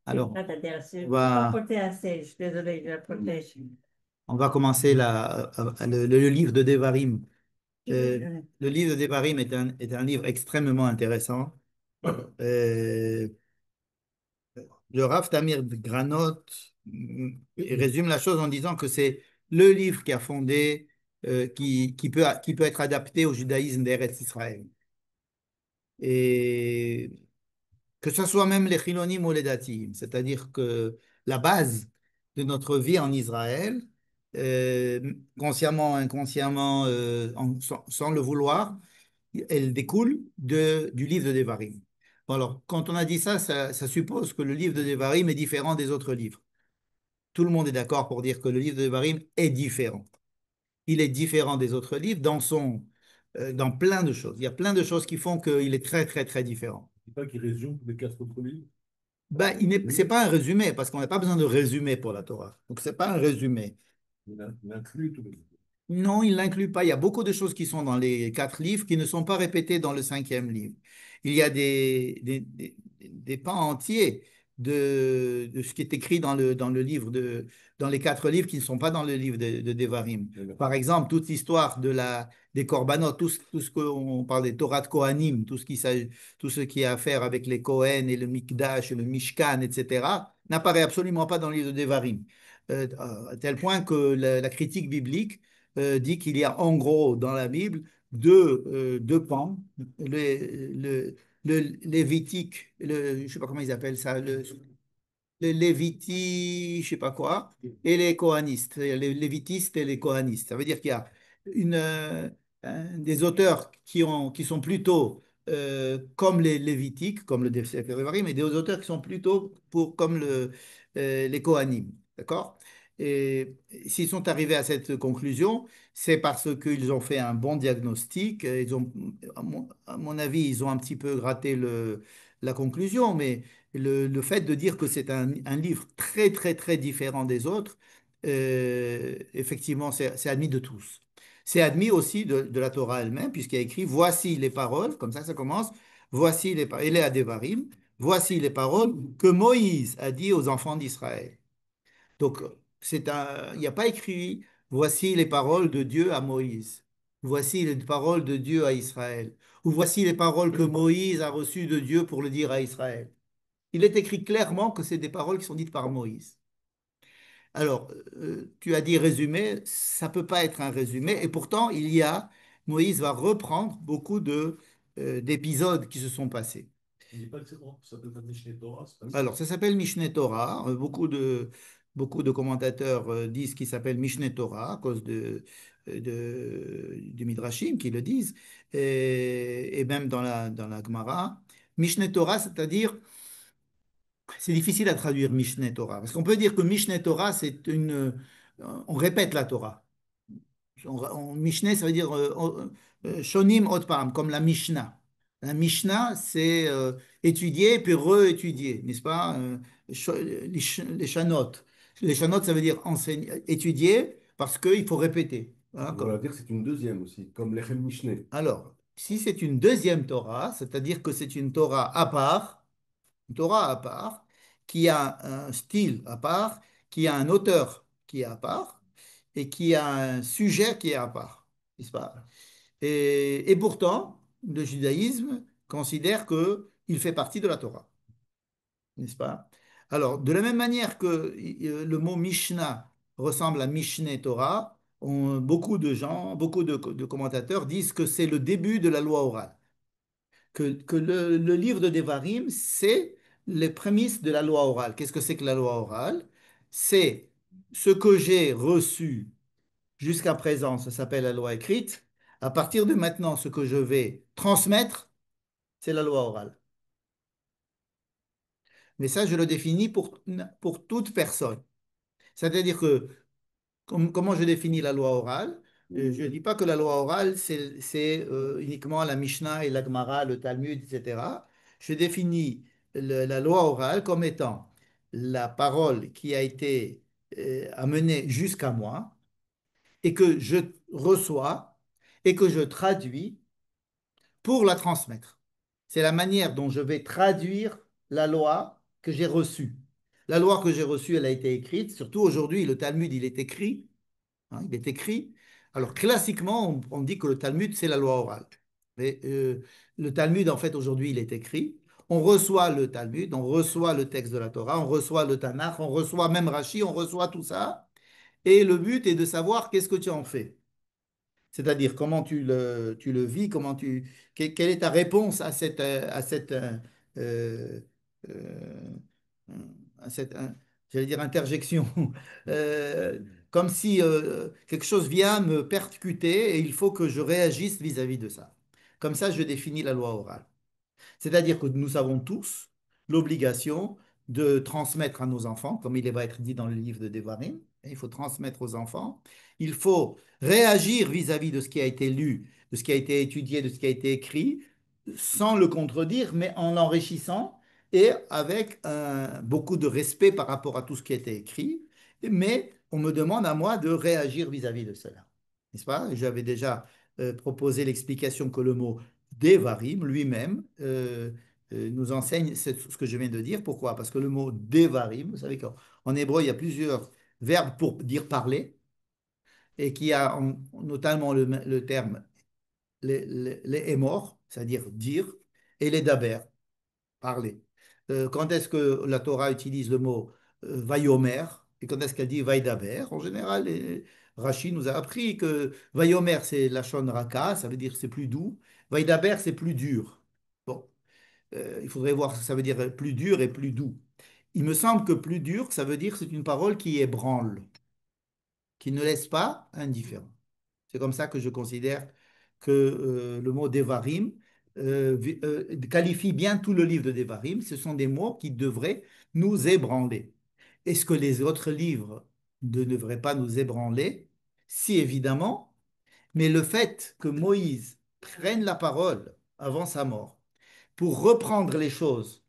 Alors, on va commencer le livre de Devarim. Le livre de Devarim est un livre extrêmement intéressant. Euh, le Rav Tamir Granot résume la chose en disant que c'est le livre qui a fondé, qui peut être adapté au judaïsme d'Eretz Israël. Et que ce soit même les chilonim ou les datim, c'est-à-dire que la base de notre vie en Israël, consciemment, inconsciemment, sans le vouloir, elle découle du livre de Devarim. Bon, alors, quand on a dit ça, ça suppose que le livre de Devarim est différent des autres livres. Tout le monde est d'accord pour dire que le livre de Devarim est différent. Il est différent des autres livres dans plein de choses. Il y a plein de choses qui font qu'il est très, très, très différent. C'est pas qui résume les quatre autres livres. Ben, c'est pas un résumé, parce qu'on n'a pas besoin de résumé pour la Torah. Donc, c'est pas un résumé. Il inclut tous les livres. Non, il ne l'inclut pas. Il y a beaucoup de choses qui sont dans les quatre livres qui ne sont pas répétées dans le cinquième livre. Il y a des pans entiers de ce qui est écrit dans le livre dans les quatre livres qui ne sont pas dans le livre de Devarim. Par exemple, toute l'histoire des korbanot, tout ce qu'on parle des Torah de Kohanim, tout ce qui a à faire avec les Kohen et le Mikdash et le Mishkan, etc., n'apparaît absolument pas dans le livre de Devarim. À tel point que la critique biblique dit qu'il y a en gros dans la Bible deux pans, le lévitique, je ne sais pas comment ils appellent ça, les lévitis, je sais pas quoi, et les cohanistes, les lévitistes et les cohanistes. Ça veut dire qu'il y a des auteurs qui sont plutôt comme les lévitiques, comme le Sefer Devarim, et des auteurs qui sont plutôt comme les cohanim. D'accord? Et s'ils sont arrivés à cette conclusion, c'est parce qu'ils ont fait un bon diagnostic. À mon avis, ils ont un petit peu gratté la conclusion, mais le fait de dire que c'est un livre très, très, très différent des autres, effectivement, c'est admis de tous. C'est admis aussi de la Torah elle-même, puisqu'il y a écrit, voici les paroles, comme ça commence, voici les paroles, à Devarim, voici les paroles que Moïse a dit aux enfants d'Israël. Donc, il n'y a pas écrit, voici les paroles de Dieu à Moïse, voici les paroles de Dieu à Israël, ou voici les paroles que Moïse a reçues de Dieu pour le dire à Israël. Il est écrit clairement que c'est des paroles qui sont dites par Moïse. Alors, tu as dit résumé, ça ne peut pas être un résumé, et pourtant, Moïse va reprendre beaucoup d'épisodes qui se sont passés. On dit pas que c'est bon, ça peut être Mishneh Torah, c'est pas ça. Alors, ça s'appelle Mishneh Torah. Beaucoup de commentateurs disent qu'il s'appelle Mishneh Torah à cause du Midrashim qui le disent, et même dans la Gemara. Mishneh Torah, c'est-à-dire c'est difficile à traduire Mishneh Torah, parce qu'on peut dire que Mishneh Torah, on répète la Torah. Mishneh, ça veut dire Shonim Otpam, comme la Mishnah. La Mishnah, c'est étudier puis réétudier, n'est-ce pas? Les Shanot. Les Shanot, ça veut dire enseigner, étudier, parce qu'il faut répéter. Voilà, On va dire que c'est une deuxième aussi, comme Lechem Mishneh. Alors, si c'est une deuxième Torah, c'est-à-dire que c'est une Torah à part, une Torah à part, qui a un style à part, qui a un auteur qui est à part, et qui a un sujet qui est à part, n'est-ce pas? Et pourtant, le judaïsme considère qu'il fait partie de la Torah, n'est-ce pas? Alors, de la même manière que le mot Mishnah ressemble à Mishneh Torah, beaucoup de commentateurs disent que c'est le début de la loi orale, que le livre de Devarim, c'est les prémices de la loi orale. Qu'est-ce que c'est que la loi orale? C'est ce que j'ai reçu jusqu'à présent, ça s'appelle la loi écrite. À partir de maintenant, ce que je vais transmettre, c'est la loi orale. Mais ça, je le définis pour toute personne. C'est-à-dire que, comment je définis la loi orale? Je ne dis pas que la loi orale, c'est uniquement la Mishnah et la Gemara, le Talmud, etc. Je définis la loi orale comme étant la parole qui a été amenée jusqu'à moi et que je reçois et que je traduis pour la transmettre. C'est la manière dont je vais traduire la loi que j'ai reçue. La loi que j'ai reçue, elle a été écrite. Surtout aujourd'hui, le Talmud, il est écrit. Hein, il est écrit. Alors, classiquement, on dit que le Talmud, c'est la loi orale. Mais le Talmud, en fait, aujourd'hui, il est écrit. On reçoit le Talmud, on reçoit le texte de la Torah, on reçoit le Tanakh, on reçoit même Rashi, on reçoit tout ça. Et le but est de savoir qu'est-ce que tu en fais. C'est-à-dire comment tu le vis, quelle est ta réponse euh, euh, à cette, j'allais dire interjection. Euh, Comme si quelque chose vient me percuter et il faut que je réagisse vis-à-vis de ça. Comme ça, je définis la loi orale. C'est-à-dire que nous avons tous l'obligation de transmettre à nos enfants, comme il va être dit dans le livre de Devarim. Il faut transmettre aux enfants. Il faut réagir vis-à-vis de ce qui a été lu, de ce qui a été étudié, de ce qui a été écrit, sans le contredire, mais en l'enrichissant et avec beaucoup de respect par rapport à tout ce qui a été écrit. Mais on me demande à moi de réagir vis-à-vis de cela. N'est-ce pas? J'avais déjà proposé l'explication que le mot Devarim lui-même nous enseigne ce que je viens de dire. Pourquoi? Parce que le mot Devarim, vous savez qu'en hébreu, il y a plusieurs verbes pour dire parler et qui a notamment le terme les émor, c'est-à-dire dire, et les daber, parler. Quand est-ce que la Torah utilise le mot vayomer et quand est-ce qu'elle dit vaïdaber? En général, Rashi nous a appris que vayomer, c'est la shon raka, ça veut dire c'est plus doux. Vaïdaber, c'est plus dur. Bon, il faudrait voir ce que ça veut dire plus dur et plus doux. Il me semble que plus dur, ça veut dire c'est une parole qui ébranle, qui ne laisse pas indifférent. C'est comme ça que je considère que le mot Devarim qualifie bien tout le livre de Devarim. Ce sont des mots qui devraient nous ébranler. Est-ce que les autres livres ne devraient pas nous ébranler? Si, évidemment, mais le fait que Moïse prenne la parole avant sa mort pour reprendre les choses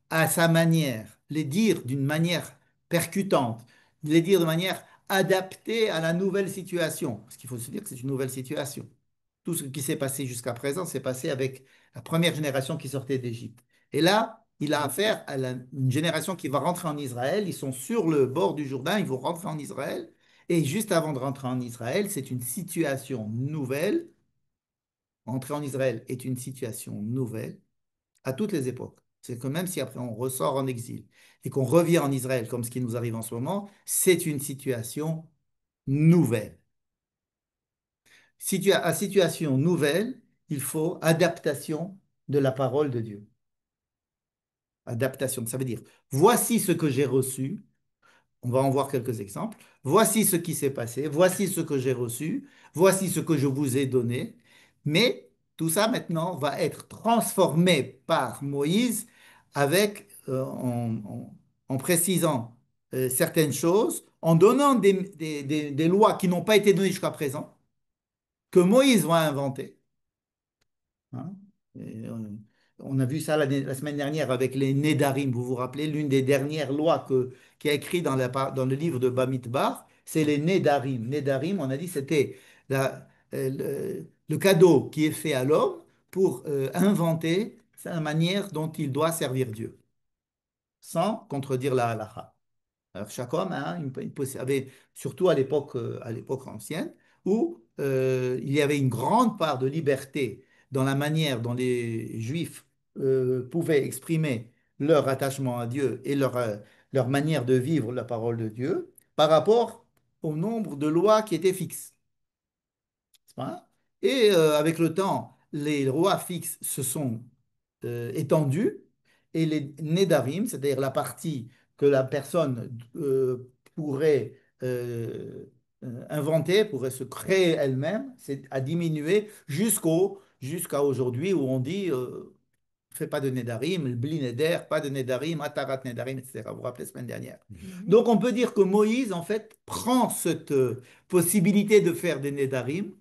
à sa manière, les dire d'une manière percutante, les dire de manière adaptée à la nouvelle situation. Parce qu'il faut se dire que c'est une nouvelle situation. Tout ce qui s'est passé jusqu'à présent s'est passé avec la première génération qui sortait d'Égypte. Et là, il a affaire à une génération qui va rentrer en Israël. Ils sont sur le bord du Jourdain, ils vont rentrer en Israël. Et juste avant de rentrer en Israël, c'est une situation nouvelle. Entrer en Israël est une situation nouvelle à toutes les époques. C'est que même si après on ressort en exil et qu'on revient en Israël, comme ce qui nous arrive en ce moment, c'est une situation nouvelle. À situation nouvelle, il faut adaptation de la parole de Dieu. Adaptation, ça veut dire, voici ce que j'ai reçu, on va en voir quelques exemples. Voici ce qui s'est passé, voici ce que j'ai reçu, voici ce que je vous ai donné. Mais tout ça maintenant va être transformé par Moïse avec, en précisant certaines choses, en donnant des lois qui n'ont pas été données jusqu'à présent, que Moïse va inventer. Hein. Et, on a vu ça la semaine dernière avec les Nédarim. Vous vous rappelez, l'une des dernières lois qui a écrit dans le livre de Bamidbar, c'est les Nédarim. Nédarim, on a dit, c'était le cadeau qui est fait à l'homme pour inventer la manière dont il doit servir Dieu, sans contredire la halakha. Alors, chaque homme a avait, surtout à l'époque ancienne, où il y avait une grande part de liberté dans la manière dont les Juifs pouvaient exprimer leur attachement à Dieu et leur manière de vivre la parole de Dieu par rapport au nombre de lois qui étaient fixes. C'est pas? Et avec le temps, les lois fixes se sont étendus et les nedarim, c'est-à-dire la partie que la personne pourrait inventer, pourrait se créer elle-même, a diminué jusqu'à aujourd'hui où on dit fais pas de nedarim, bli neder, pas de nedarim, atarat nedarim, etc. Vous vous rappelez la semaine dernière. Donc on peut dire que Moïse, en fait, prend cette possibilité de faire des nedarim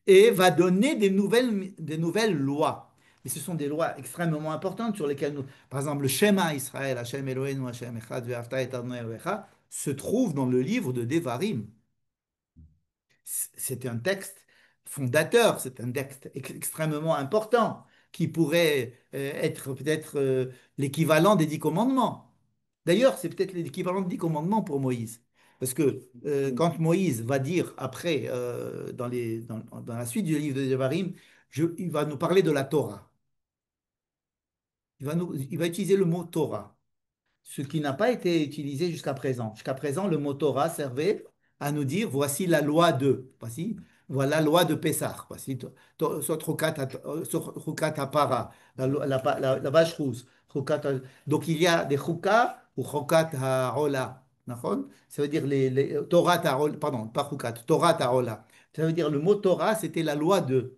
et va donner des nouvelles lois. Mais ce sont des lois extrêmement importantes sur lesquelles nous, par exemple, le Shema Israël, Hashem Eloheinu, Hashem Echad, Ve'afta et Adonai Elohecha, se trouve dans le livre de Devarim. C'est un texte fondateur, c'est un texte extrêmement important qui pourrait être peut-être l'équivalent des 10 commandements. D'ailleurs, c'est peut-être l'équivalent des 10 commandements pour Moïse. Parce que quand Moïse va dire après, dans la suite du livre de Devarim, il va nous parler de la Torah. Il va utiliser le mot Torah, ce qui n'a pas été utilisé jusqu'à présent. Jusqu'à présent, le mot Torah servait à nous dire, voici la loi de, voici, voilà la loi de Pessah, voici, soit Chukat Hapara, la vache rousse. Donc il y a des Chukat ou Chukat Ha'ola. D'accord. Ça veut dire Torah Ha'ola, pardon, pas Chukat, Torah Ha'ola. Ça veut dire le mot Torah, c'était la loi de.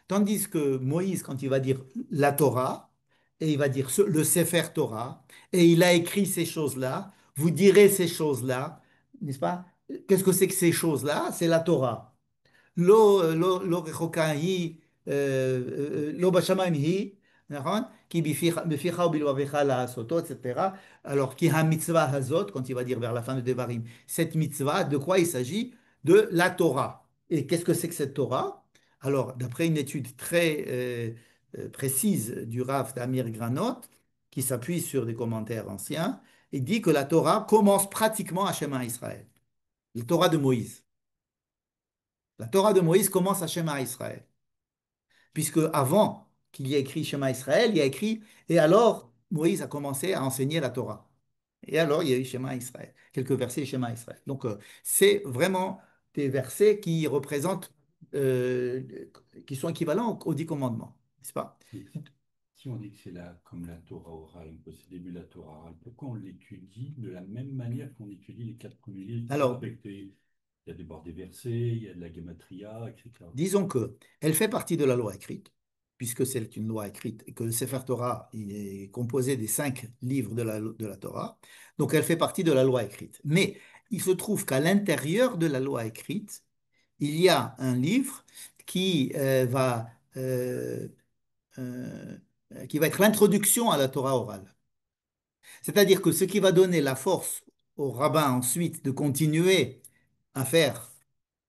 Tandis que Moïse, quand il va dire la Torah, et il va dire le Sefer Torah, et il a écrit ces choses-là, vous direz ces choses-là, n'est-ce pas? Qu'est-ce que c'est que ces choses-là? C'est la Torah. לא רחוקה היא, לא בשמיים היא, נכון? כי בפיך ובלבביך לעשותו, etc. Alors, qui ha mitzvah hazot, quand il va dire vers la fin de Devarim, cette mitzvah, de quoi il s'agit? De la Torah. Et qu'est-ce que c'est que cette Torah? Alors, d'après une étude très précise du Rav d'Amir Granot, qui s'appuie sur des commentaires anciens, il dit que la Torah commence pratiquement à Shema Israël, la Torah de Moïse. La Torah de Moïse commence à Shema Israël, puisque avant qu'il y ait écrit Shema Israël, il y a écrit et alors Moïse a commencé à enseigner la Torah. Et alors il y a eu Shema Israël, quelques versets de Shema Israël. Donc c'est vraiment des versets qui représentent, euh, qui sont équivalents aux 10 commandements, n'est-ce pas? Mais si on dit que c'est là comme la Torah orale, que c'est le début de la Torah orale, pourquoi on l'étudie de la même manière qu'on étudie les quatre premiers livres, c'est-à-dire Alors, avec il y a des versets, il y a de la gematria, etc. disons que elle fait partie de la loi écrite, puisque c'est une loi écrite et que le Sefer Torah il est composé des 5 livres de la Torah. Donc elle fait partie de la loi écrite. Mais il se trouve qu'à l'intérieur de la loi écrite, il y a un livre qui euh, euh, qui va être l'introduction à la Torah orale. C'est-à-dire que ce qui va donner la force au rabbin ensuite de continuer à faire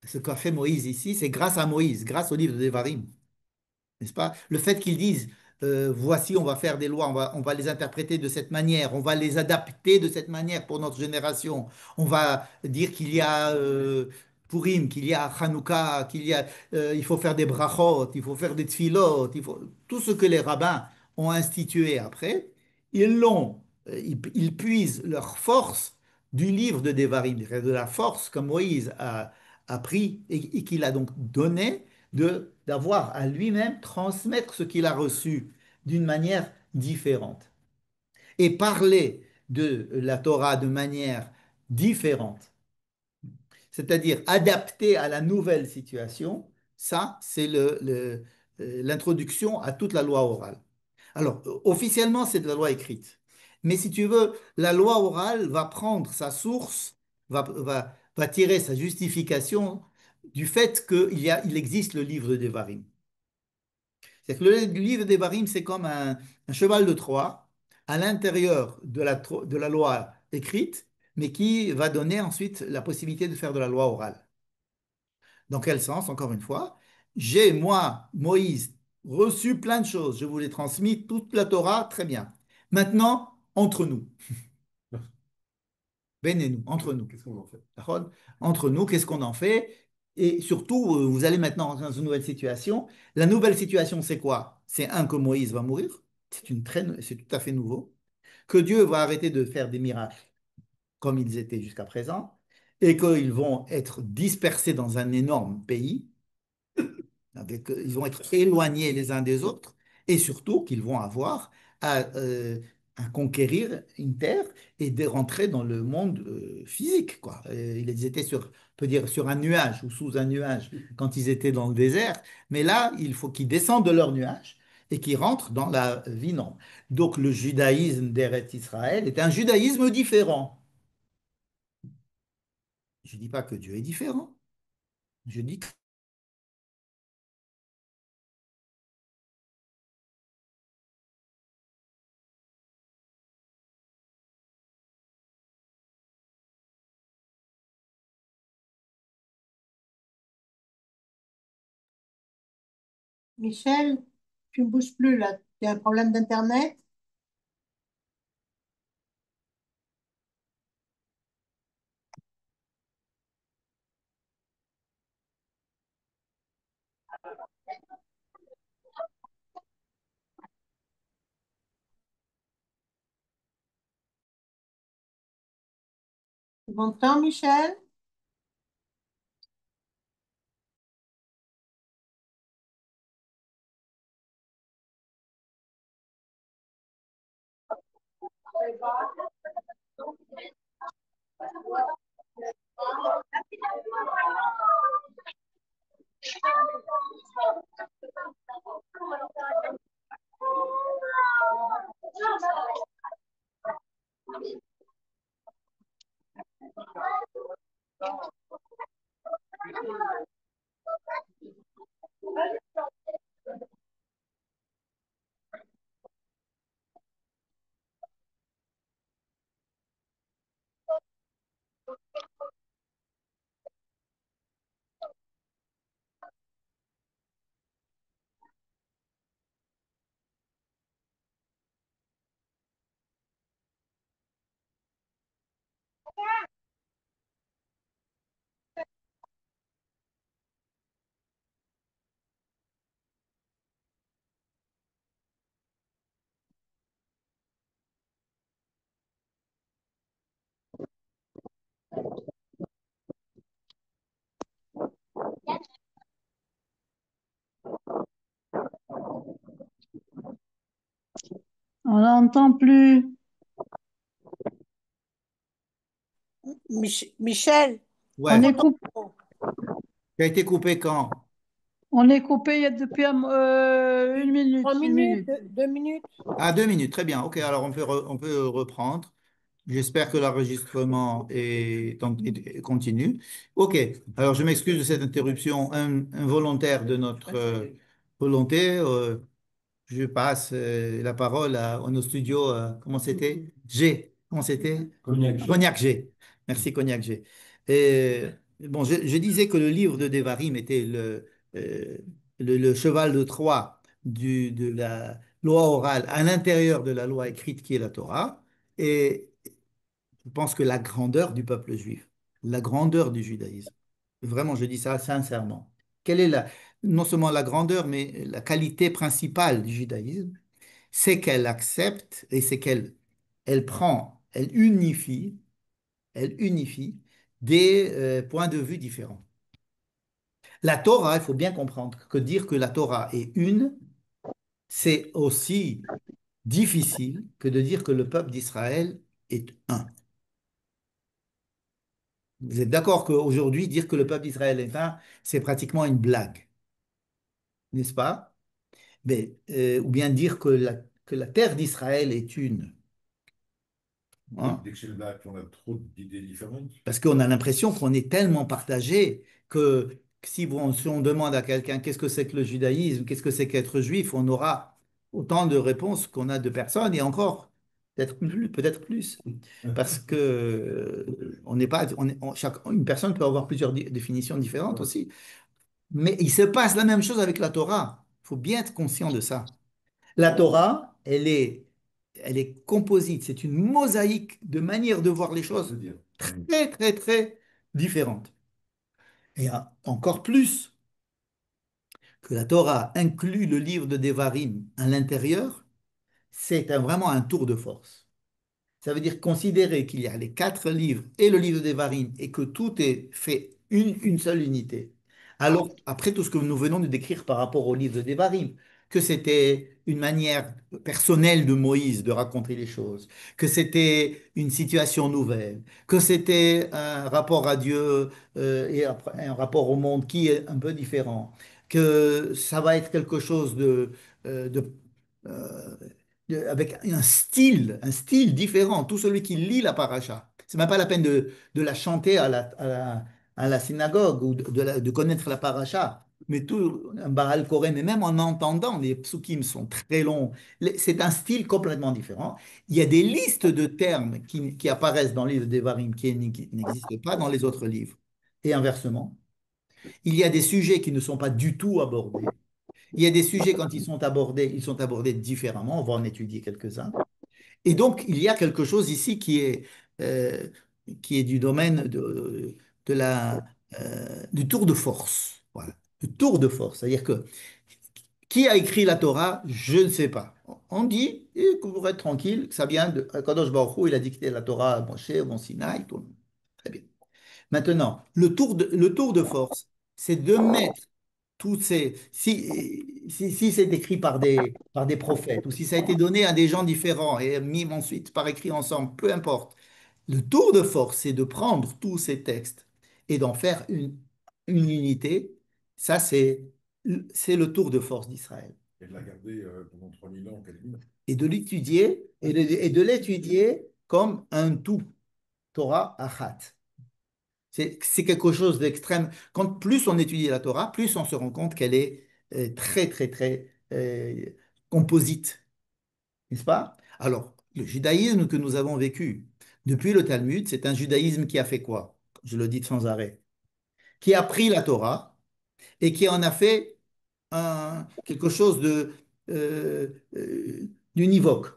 ce qu'a fait Moïse ici, c'est grâce à Moïse, grâce au livre de Devarim, n'est-ce pas? Le fait qu'ils disent, voici, on va faire des lois, on va les interpréter de cette manière, on va les adapter de cette manière pour notre génération. On va dire qu'il y a Purim, qu'il y a Hanouka, il faut faire des brachot, il faut faire des tfilot, tout ce que les rabbins ont institué après, ils puisent leur force du livre de Devarim, de la force que Moïse a pris et qu'il a donc donné d'avoir à lui-même transmettre ce qu'il a reçu d'une manière différente. Et parler de la Torah de manière différente, c'est-à-dire adaptée à la nouvelle situation, ça, c'est l'introduction à toute la loi orale. Alors, officiellement, c'est de la loi écrite. Mais si tu veux, la loi orale va prendre sa source, va tirer sa justification du fait il existe le livre de Devarim. C'est que le livre des Barim, c'est comme un cheval de Troie à l'intérieur de la loi écrite, mais qui va donner ensuite la possibilité de faire de la loi orale. Dans quel sens, encore une fois? J'ai, moi, Moïse, reçu plein de choses. Je vous l'ai transmis, toute la Torah, très bien. Maintenant, entre nous. Bénez-nous, entre nous. Qu'est-ce qu'on en fait? D'accord. Entre nous, qu'est-ce qu'on en fait? Et surtout, vous allez maintenant rentrer dans une nouvelle situation. La nouvelle situation, c'est quoi? C'est un, que Moïse va mourir. C'est tout à fait nouveau. Que Dieu va arrêter de faire des miracles comme ils étaient jusqu'à présent et qu'ils vont être dispersés dans un énorme pays ils vont être éloignés les uns des autres et surtout qu'ils vont avoir à conquérir une terre et de rentrer dans le monde physique, quoi. Ils étaient on peut dire, sur un nuage ou sous un nuage quand ils étaient dans le désert, mais là, il faut qu'ils descendent de leur nuage et qu'ils rentrent dans la vie normale. Donc le judaïsme d'Eretz Israël est un judaïsme différent. Je ne dis pas que Dieu est différent. Je dis Michel, tu ne bouges plus là. Tu as un problème d'Internet? Tu m'entends, Michel? On n'entend plus. Michel, On Ouais, est coupé, tu as été coupé quand? on est coupé il y a depuis une minute, trois une minutes, minute. deux minutes. Ah, 2 minutes, très bien. Ok, alors on peut reprendre. J'espère que l'enregistrement continue. Ok, alors je m'excuse de cette interruption involontaire de notre volonté. Je passe la parole à nos studios. Comment c'était? G. Comment c'était? Cognac G. Cognac G. Merci, Cognac G. Et, bon, je disais que le livre de Devarim était euh, le cheval de Troie de la loi orale à l'intérieur de la loi écrite qui est la Torah. Et je pense que la grandeur du peuple juif, la grandeur du judaïsme, vraiment, je dis ça sincèrement. Quelle est non seulement la grandeur, mais la qualité principale du judaïsme, c'est qu'elle accepte et c'est qu'elle prend, elle unifie des points de vue différents. La Torah, il faut bien comprendre que dire que la Torah est une, c'est aussi difficile que de dire que le peuple d'Israël est un. Vous êtes d'accord qu'aujourd'hui, dire que le peuple d'Israël est un, c'est pratiquement une blague, n'est-ce pas? Mais, ou bien dire que la terre d'Israël est une. Oui, Hein. dès que c'est le bac, on a trop d'idées différentes. Parce qu'on a l'impression qu'on est tellement partagé que si on demande à quelqu'un qu'est-ce que c'est que le judaïsme, qu'est-ce que c'est qu'être juif, on aura autant de réponses qu'on a de personnes et encore, peut-être plus. Parce que on n'est pas, une personne peut avoir plusieurs définitions différentes aussi. Mais il se passe la même chose avec la Torah. Il faut bien être conscient de ça. La Torah, elle est composite, c'est une mosaïque de manières de voir les Ça se choses dire. très, très, très différentes. Et encore plus que la Torah inclut le livre de Devarim à l'intérieur, c'est vraiment un tour de force. Ça veut dire considérer qu'il y a les 4 livres et le livre des Devarim et que tout est fait une seule unité. Alors, après tout ce que nous venons de décrire par rapport au livre des Devarim, que c'était une manière personnelle de Moïse de raconter les choses, que c'était une situation nouvelle, que c'était un rapport à Dieu et après, un rapport au monde qui est un peu différent, que ça va être quelque chose euh, de, euh, avec un style différent. Tout celui qui lit la paracha, c'est même pas la peine de la chanter à la synagogue ou de connaître la paracha. Mais tout un Baal Koré, mais même en entendant, les psukim sont très longs. C'est un style complètement différent. Il y a des listes de termes qui apparaissent dans le livre d'Evarim qui n'existent pas dans les autres livres. Et inversement, il y a des sujets qui ne sont pas du tout abordés. Il y a des sujets, quand ils sont abordés différemment. On va en étudier quelques-uns. Et donc, il y a quelque chose ici euh, qui est du domaine de du tour de force. Voilà. Le tour de force. C'est-à-dire que qui a écrit la Torah? Je ne sais pas. On dit, et que vous êtes tranquille, ça vient de Kadosh Baruch Hu, il a dicté la Torah à Moshe, au Mont Sinaï, tout. Très bien. Maintenant, le tour de force, c'est de mettre tous ces. Si c'est écrit par des prophètes, ou si ça a été donné à des gens différents et mis ensuite par écrit ensemble, peu importe. Le tour de force, c'est de prendre tous ces textes et d'en faire une unité. Ça, c'est le tour de force d'Israël. Et de la garder pendant 3000 ans, quasiment. Et de l'étudier, et de l'étudier comme un tout, Torah Achat. C'est quelque chose d'extrême. Quand plus on étudie la Torah, plus on se rend compte qu'elle est très, très, très composite, n'est-ce pas? Alors, le judaïsme que nous avons vécu depuis le Talmud, c'est un judaïsme qui a fait quoi? Je le dis sans arrêt. Qui a pris la Torah et qui en a fait quelque chose d'univoque.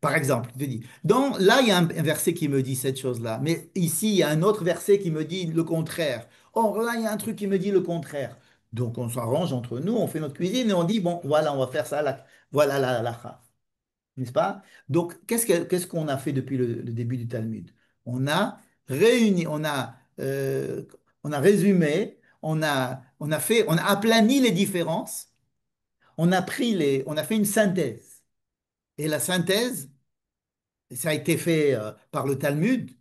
Par exemple, je te dis, là, il y a un verset qui me dit cette chose-là, mais ici, il y a un autre verset qui me dit le contraire. Or, là, il y a un truc qui me dit le contraire. Donc, on s'arrange entre nous, on fait notre cuisine et on dit, bon, voilà, on va faire ça, voilà la halakha, n'est-ce pas? Donc, qu'est-ce qu'on a fait depuis le début du Talmud? On a réuni, on a résumé, on a aplani les différences, on a fait une synthèse. Et la synthèse, ça a été fait par le Talmud,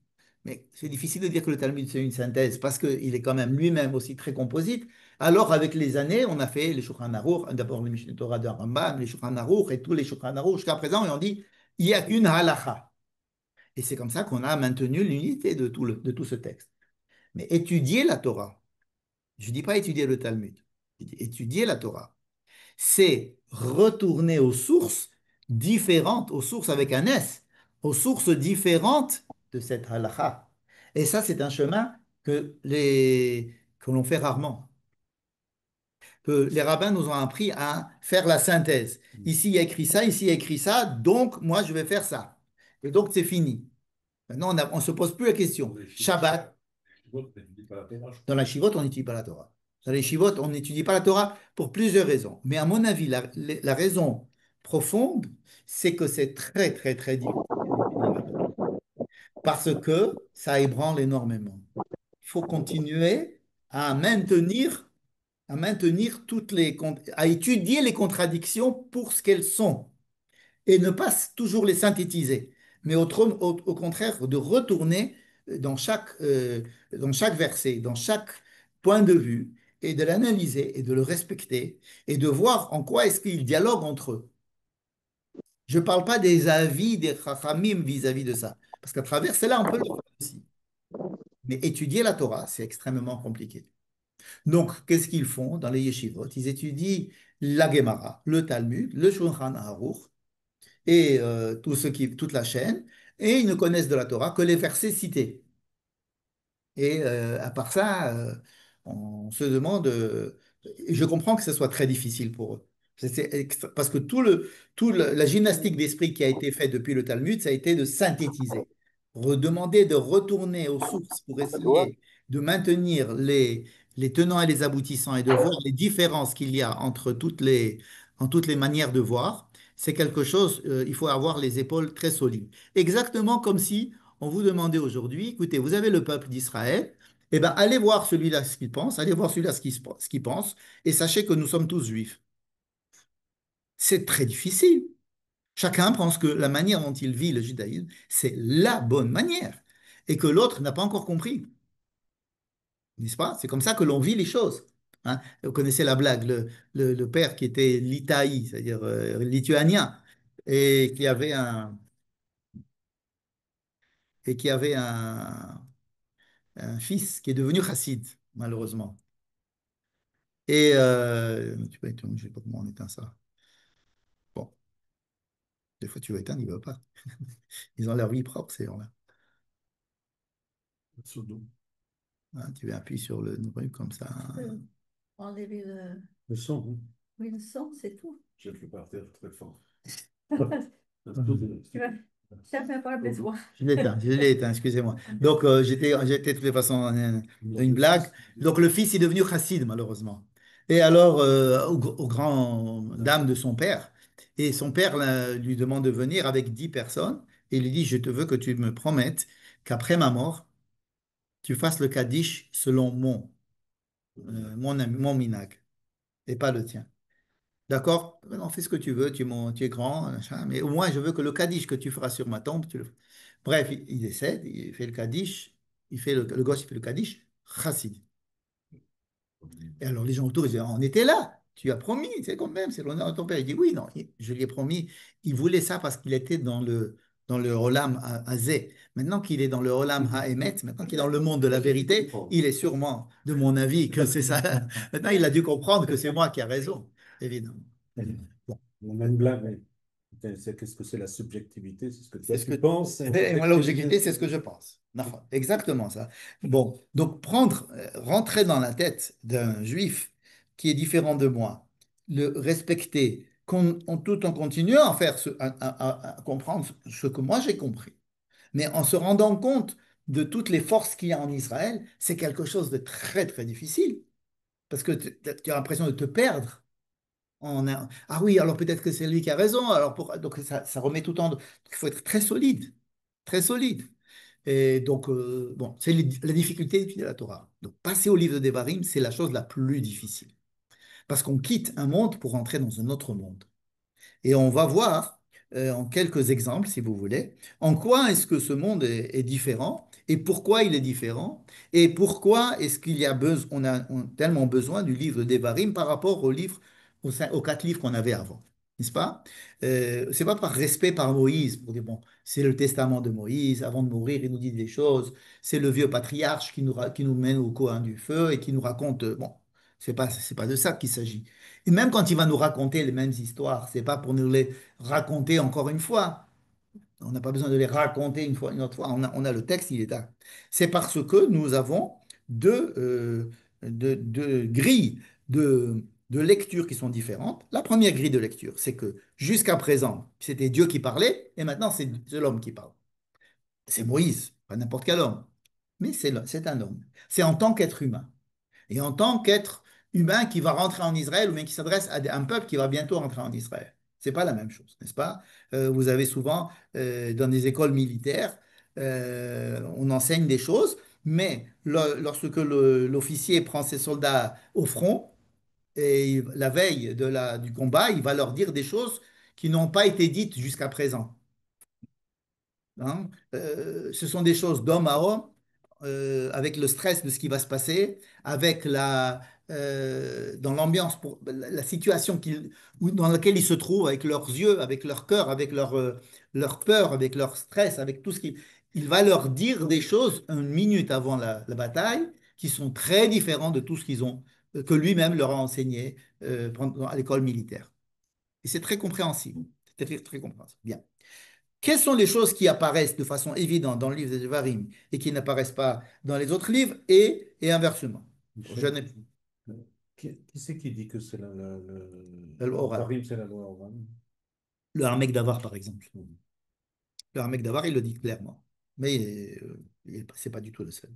mais c'est difficile de dire que le Talmud c'est une synthèse parce qu'il est quand même lui-même aussi très composite. Alors avec les années, on a fait les Shulchan Aruch, d'abord le Mishneh Torah de Rambam, les Shulchan Aruch et tous les Shulchan Aruch jusqu'à présent, et on dit il n'y a qu'une halacha. Et c'est comme ça qu'on a maintenu l'unité de tout ce texte. Mais étudier la Torah, je ne dis pas étudier le Talmud, je dis étudier la Torah, c'est retourner aux sources différentes, aux sources avec un S, aux sources différentes de cette halakha. Et ça, c'est un chemin que l'on fait rarement. Que les rabbins nous ont appris à faire la synthèse. Ici, il y a écrit ça, ici, il y a écrit ça, donc moi, je vais faire ça. Et donc, c'est fini. Maintenant, on ne se pose plus la question. Shabbat, dans la Shivot, on n'étudie pas la Torah. Dans les Shivot, on n'étudie pas la Torah pour plusieurs raisons. Mais à mon avis, la raison profonde, c'est que c'est très, très, très difficile d'étudier la Torah. Parce que ça ébranle énormément. Il faut continuer à maintenir à étudier les contradictions pour ce qu'elles sont et ne pas toujours les synthétiser, mais au contraire de retourner dans chaque verset, dans chaque point de vue, et de l'analyser et de le respecter, et de voir en quoi est-ce qu'ils dialoguent entre eux. Je ne parle pas des avis des Chachamim vis-à-vis de ça, parce qu'à travers cela, on peut le faire aussi. Mais étudier la Torah, c'est extrêmement compliqué. Donc, qu'est-ce qu'ils font dans les yeshivot? Ils étudient la Gemara, le Talmud, le Shulchan Aruch, et toute la chaîne, et ils ne connaissent de la Torah que les versets cités. Et à part ça, on se demande, et je comprends que ce soit très difficile pour eux. Parce que la gymnastique d'esprit qui a été faite depuis le Talmud, ça a été de synthétiser, redemander de retourner aux sources pour essayer de maintenir les tenants et les aboutissants et de voir les différences qu'il y a en toutes les manières de voir. C'est quelque chose, il faut avoir les épaules très solides. Exactement comme si on vous demandait aujourd'hui, écoutez, vous avez le peuple d'Israël, eh bien, allez voir celui-là ce qu'il pense, allez voir celui-là ce qu'il pense, et sachez que nous sommes tous juifs. C'est très difficile. Chacun pense que la manière dont il vit le judaïsme, c'est la bonne manière, et que l'autre n'a pas encore compris. N'est-ce pas? C'est comme ça que l'on vit les choses. Hein. Vous connaissez la blague, le père qui était litaï, c'est-à-dire lituanien, et qui avait un fils qui est devenu chassid, malheureusement. Et tu peux éteindre, je ne sais pas comment on éteint ça. Bon, des fois tu veux éteindre, il ne veut pas. Ils ont leur vie propre, ces gens-là. Hein, tu appuies sur le truc comme ça. Hein. Enlever Le son, hein. Oui, le sang, c'est tout. Jette le par terre très fort. Tu vois, ça fait pas besoin. Je l'ai éteint, excusez-moi. Donc, j'étais de toutes les façons une blague. Donc, le fils est devenu chassid, malheureusement. Et alors, au grand dame de son père, et son père lui demande de venir avec 10 personnes, et il lui dit, je te veux que tu me promettes qu'après ma mort, tu fasses le kaddish selon mon minag, et pas le tien. D'accord? Non, fais ce que tu veux, tu es grand, machin, mais au moins je veux que le Kaddish que tu feras sur ma tombe, tu le fais. Bref, il décède, il fait le Kaddish, le gosse, il fait le Kaddish, chassid. Et alors les gens autour, ils disent, on était là, tu as promis, c'est quand même, c'est l'honneur de ton père. Il dit, oui, non, je lui ai promis, il voulait ça parce qu'il était dans le Olam Hazé. Maintenant qu'il est dans le Olam Haemet, maintenant qu'il est dans le monde de la vérité, il est sûrement de mon avis que c'est ça. Maintenant, il a dû comprendre que c'est moi qui ai raison, évidemment. Bon. On a une blague, mais qu'est-ce que c'est la subjectivité? C'est ce que C'est toi ce tu que... penses. Et moi, l'objectivité, c'est ce que je pense. D'accord. Exactement ça. Bon, donc rentrer dans la tête d'un juif qui est différent de moi, le respecter, tout en continuant à faire à comprendre ce que moi j'ai compris, mais en se rendant compte de toutes les forces qu'il y a en Israël, c'est quelque chose de très, très difficile, parce que tu as l'impression de te perdre. Ah oui, alors peut-être que c'est lui qui a raison. Donc ça remet tout en... Donc il faut être très solide, très solide. Et donc, bon, c'est la difficulté d'étudier la Torah. Donc passer au livre de Devarim, c'est la chose la plus difficile. Parce qu'on quitte un monde pour entrer dans un autre monde. Et on va voir en quelques exemples, si vous voulez, en quoi est-ce que ce monde est différent et pourquoi il est différent et pourquoi est-ce qu'il y a on a tellement besoin du livre d'Évarim par rapport aux 4 livres qu'on avait avant. N'est-ce pas? C'est pas par respect par Moïse, pour dire, bon, c'est le testament de Moïse, avant de mourir, il nous dit des choses, c'est le vieux patriarche qui nous mène au coin du feu et qui nous raconte, bon, c'est pas de ça qu'il s'agit. Et même quand il va nous raconter les mêmes histoires, c'est pas pour nous les raconter encore une fois. On n'a pas besoin de les raconter une fois, une autre fois. On a le texte, il est là. C'est parce que nous avons deux grilles de lecture qui sont différentes. La première grille de lecture, c'est que jusqu'à présent, c'était Dieu qui parlait, et maintenant, c'est l'homme qui parle. C'est Moïse, pas n'importe quel homme. Mais c'est un homme. C'est en tant qu'être humain. Et en tant qu'être humain qui va rentrer en Israël ou bien qui s'adresse à un peuple qui va bientôt rentrer en Israël. C'est pas la même chose, n'est-ce pas? Vous avez souvent, dans des écoles militaires, on enseigne des choses, mais lorsque l'officier prend ses soldats au front, et la veille du combat, il va leur dire des choses qui n'ont pas été dites jusqu'à présent. Hein. Ce sont des choses d'homme à homme, avec le stress de ce qui va se passer, avec dans l'ambiance, la situation dans laquelle ils se trouvent, avec leurs yeux, avec leur cœur, avec leur peur, avec leur stress, avec tout ce qui... Il va leur dire des choses 1 minute avant la bataille qui sont très différentes de tout ce que lui-même leur a enseigné à l'école militaire. Et c'est très compréhensible. C'est très, très compréhensible. Bien. Quelles sont les choses qui apparaissent de façon évidente dans le livre des Devarim et qui n'apparaissent pas dans les autres livres et inversement? Je Michel, n'ai qui c'est qui dit que c'est le Oral. Devarim, c'est la loi orale? Le Harmech Davar, par exemple. Mhm. Le Harmech Davar, il le dit clairement. Mais c'est pas du tout le seul.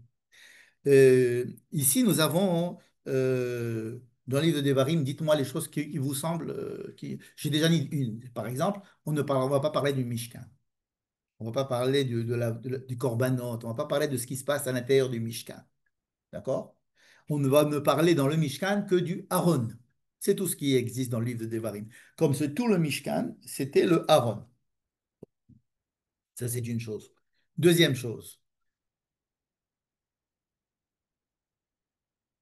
Ici, nous avons dans le livre de Devarim, dites-moi les choses qui vous semblent. J'ai déjà dit une. Par exemple, on va pas parler du Mishkan. On ne va pas parler du Korbanot, on ne va pas parler de ce qui se passe à l'intérieur du Mishkan. D'accord? On ne va ne parler dans le Mishkan que du Aaron. C'est tout ce qui existe dans le livre de Devarim. Comme c'est tout le Mishkan, c'était le Aaron. Ça, c'est une chose. Deuxième chose,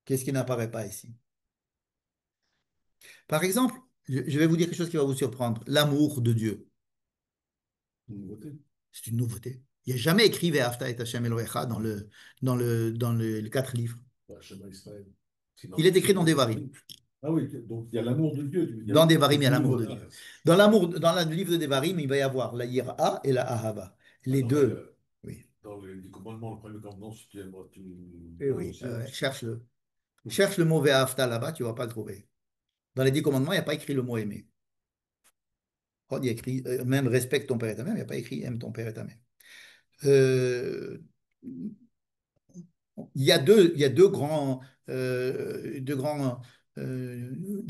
qu'est-ce qui n'apparaît pas ici? Par exemple, je vais vous dire quelque chose qui va vous surprendre. L'amour de Dieu. Une nouveauté. C'est une nouveauté. Il n'y a jamais écrit Ve'afta et Hashem Elohecha dans les 4 livres. Bah, Shema Israël. Il est écrit dans Devarim. Ah oui, donc il y a l'amour de Dieu. Dans Devarim, il y a l'amour de Ah, Dieu. Dans le livre de Devarim, il va y avoir la Yira et la Ahava. Les alors, deux. Oui, dans les 10 commandements, le premier commandement, si tu aimeras, tu oui, aimes oui. aussi. Cherche le mot Ve'afta là-bas, tu ne vas pas le trouver. Dans les 10 commandements, il n'y a pas écrit le mot aimer. Il y a écrit même respecte ton père et ta mère, mais il n'y a pas écrit aime ton père et ta mère. Euh, il y a de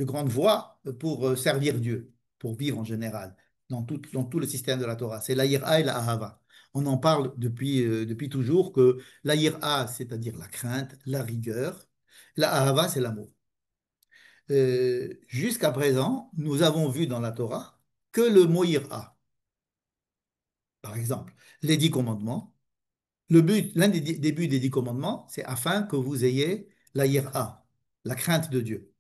grandes voies pour servir Dieu, pour vivre en général, dans tout le système de la Torah. C'est la yirah et la ahava. On en parle depuis toujours que la yirah, c'est-à-dire la crainte, la rigueur, la ahava, c'est l'amour. Jusqu'à présent, nous avons vu dans la Torah que le mot yirah. Par exemple, les 10 commandements. L'un des buts des 10 commandements, c'est afin que vous ayez la yirah, la crainte de Dieu.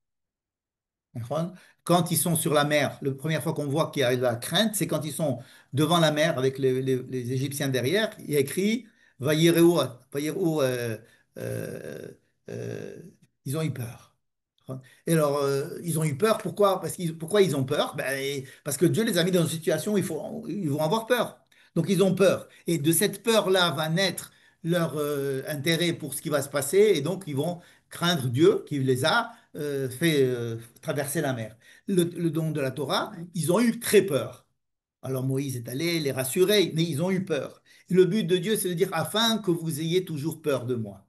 Quand ils sont sur la mer, la première fois qu'on voit qu'il y a la crainte, c'est quand ils sont devant la mer avec les Égyptiens derrière. Il y a écrit Vayireu, Vayireu, euh, euh, ils ont eu peur. Et alors, ils ont eu peur, pourquoi? Pourquoi ils ont peur? Ben, parce que Dieu les a mis dans une situation où ils vont avoir peur. Donc, ils ont peur. Et de cette peur-là va naître leur intérêt pour ce qui va se passer. Et donc, ils vont craindre Dieu qui les a fait traverser la mer. Le don de la Torah, ils ont eu très peur. Alors Moïse est allé les rassurer, mais ils ont eu peur. Et le but de Dieu, c'est de dire afin que vous ayez toujours peur de moi.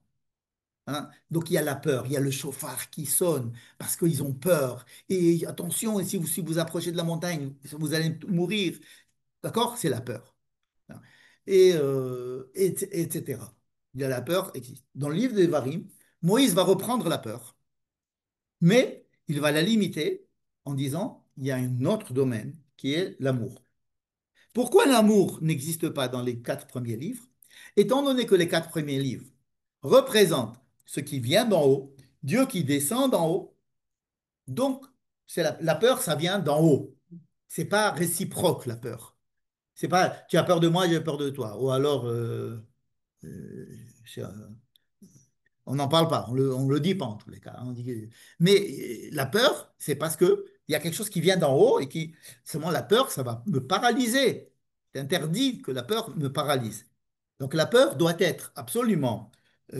Hein. Donc il y a la peur, il y a le chauffard qui sonne parce qu'ils ont peur. Et attention, si vous approchez de la montagne, vous allez mourir. D'accord? C'est la peur. Hein. Etc. Il y a la peur existe. Dans le livre des Varim, Moïse va reprendre la peur, mais il va la limiter en disant il y a un autre domaine qui est l'amour. Pourquoi l'amour n'existe pas dans les 4 premiers livres? Étant donné que les 4 premiers livres représentent ce qui vient d'en haut, Dieu qui descend d'en haut, donc c'est la peur, ça vient d'en haut. C'est pas réciproque la peur. C'est pas tu as peur de moi, j'ai peur de toi. Ou alors euh, c'est, on n'en parle pas, on le dit pas en tous les cas. Mais la peur, c'est parce que il y a quelque chose qui vient d'en haut et qui, seulement la peur, ça va me paralyser. C'est interdit que la peur me paralyse. Donc la peur doit être absolument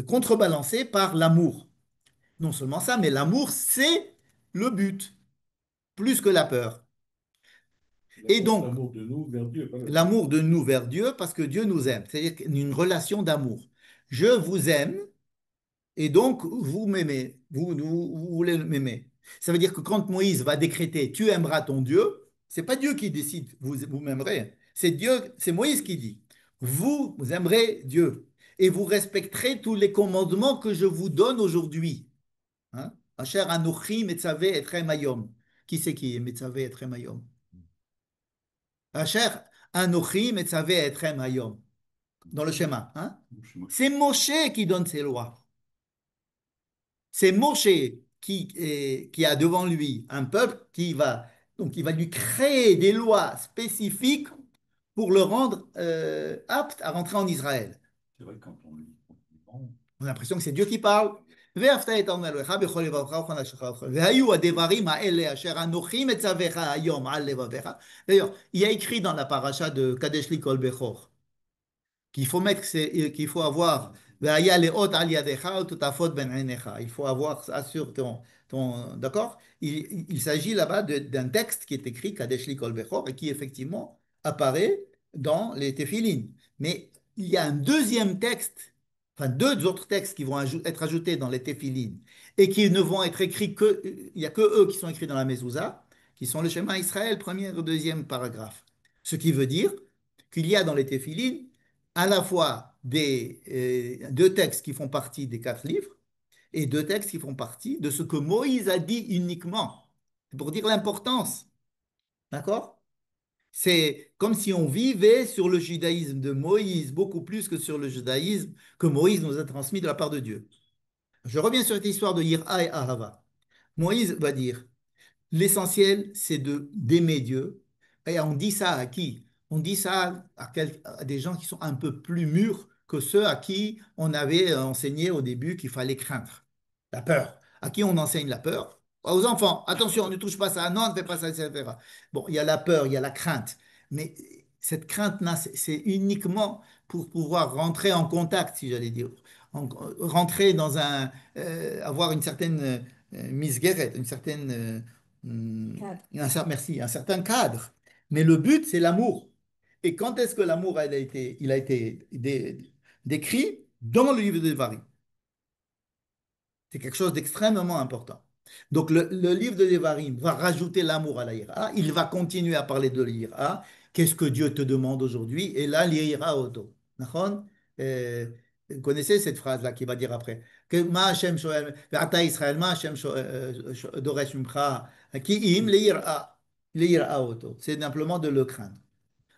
contrebalancée par l'amour. Non seulement ça, mais l'amour, c'est le but, plus que la peur. Et donc, L'amour de nous vers Dieu, pas le- l'amour de nous vers Dieu, parce que Dieu nous aime, c'est-à-dire une relation d'amour. Je vous aime, et donc, vous m'aimez, vous voulez m'aimer. Ça veut dire que quand Moïse va décréter tu aimeras ton Dieu, c'est pas Dieu qui décide vous m'aimerez. C'est Dieu, c'est Moïse qui dit vous aimerez Dieu et vous respecterez tous les commandements que je vous donne aujourd'hui. Hein? Asher Anochi Metzavé Etrem Hayom. Qui c'est qui est Metzavé Etrem Hayom? Asher Anochi Metzavé Etrem Hayom. Dans le schéma. Hein? C'est Moshe qui donne ses lois. C'est Moshe qui a devant lui un peuple donc il va lui créer des lois spécifiques pour le rendre apte à rentrer en Israël. C'est vrai, quand on lit tranquillement, On a l'impression que c'est Dieu qui parle. ואהבת את אדוני אלוהיך בכל לבבך וכל נפשך ובכל. והיו הדברים האלה אשר אנוכי מצווך היום על לבביך. D'ailleurs, il y a écrit dans la paracha de Kadesh li kol bechor qu'il faut avoir il faut avoir ça sur d'accord? Il s'agit là-bas d'un texte qui est écrit Kadesh li kol bechor et qui effectivement apparaît dans les téphilines. Mais il y a un deuxième texte, enfin deux autres textes qui vont être ajoutés dans les téphilines et qui ne vont être écrits que, il n'y a que eux qui sont écrits dans la mezouza, qui sont le schéma Israël, premier et deuxième paragraphe. Ce qui veut dire qu'il y a dans les téphilines à la fois deux textes qui font partie des 4 livres et deux textes qui font partie de ce que Moïse a dit uniquement. C'est pour dire l'importance. D'accord? C'est comme si on vivait sur le judaïsme de Moïse beaucoup plus que sur le judaïsme que Moïse nous a transmis de la part de Dieu. Je reviens sur cette histoire de Yir'a et Ahava. Moïse va dire l'essentiel, c'est d'aimer Dieu. Et on dit ça à qui? On dit ça à des gens qui sont un peu plus mûrs que ceux à qui on avait enseigné au début qu'il fallait craindre. La peur. À qui on enseigne la peur? Aux enfants. Attention, ne touche pas ça. Non, ne fais pas ça, etc. Bon, il y a la peur, il y a la crainte. Mais cette crainte-là, c'est uniquement pour pouvoir rentrer en contact, si j'allais dire. Rentrer dans avoir une certaine misguérette, une certaine Cadre. merci, un certain cadre. Mais le but, c'est l'amour. Et quand est-ce que l'amour il a été décrit dans le livre de Devarim? C'est quelque chose d'extrêmement important. Donc le livre de Devarim va rajouter l'amour à la ira. Il va continuer à parler de l'ira. Qu'est-ce que Dieu te demande aujourd'hui? Et là, l'ira auto. D'accord. Vous connaissez cette phrase-là qui va dire après que Ma Hashem shoel, Ve'ata Israël, Ma Hashem doresh mimcha, ki im l'ira auto. C'est simplement de le craindre.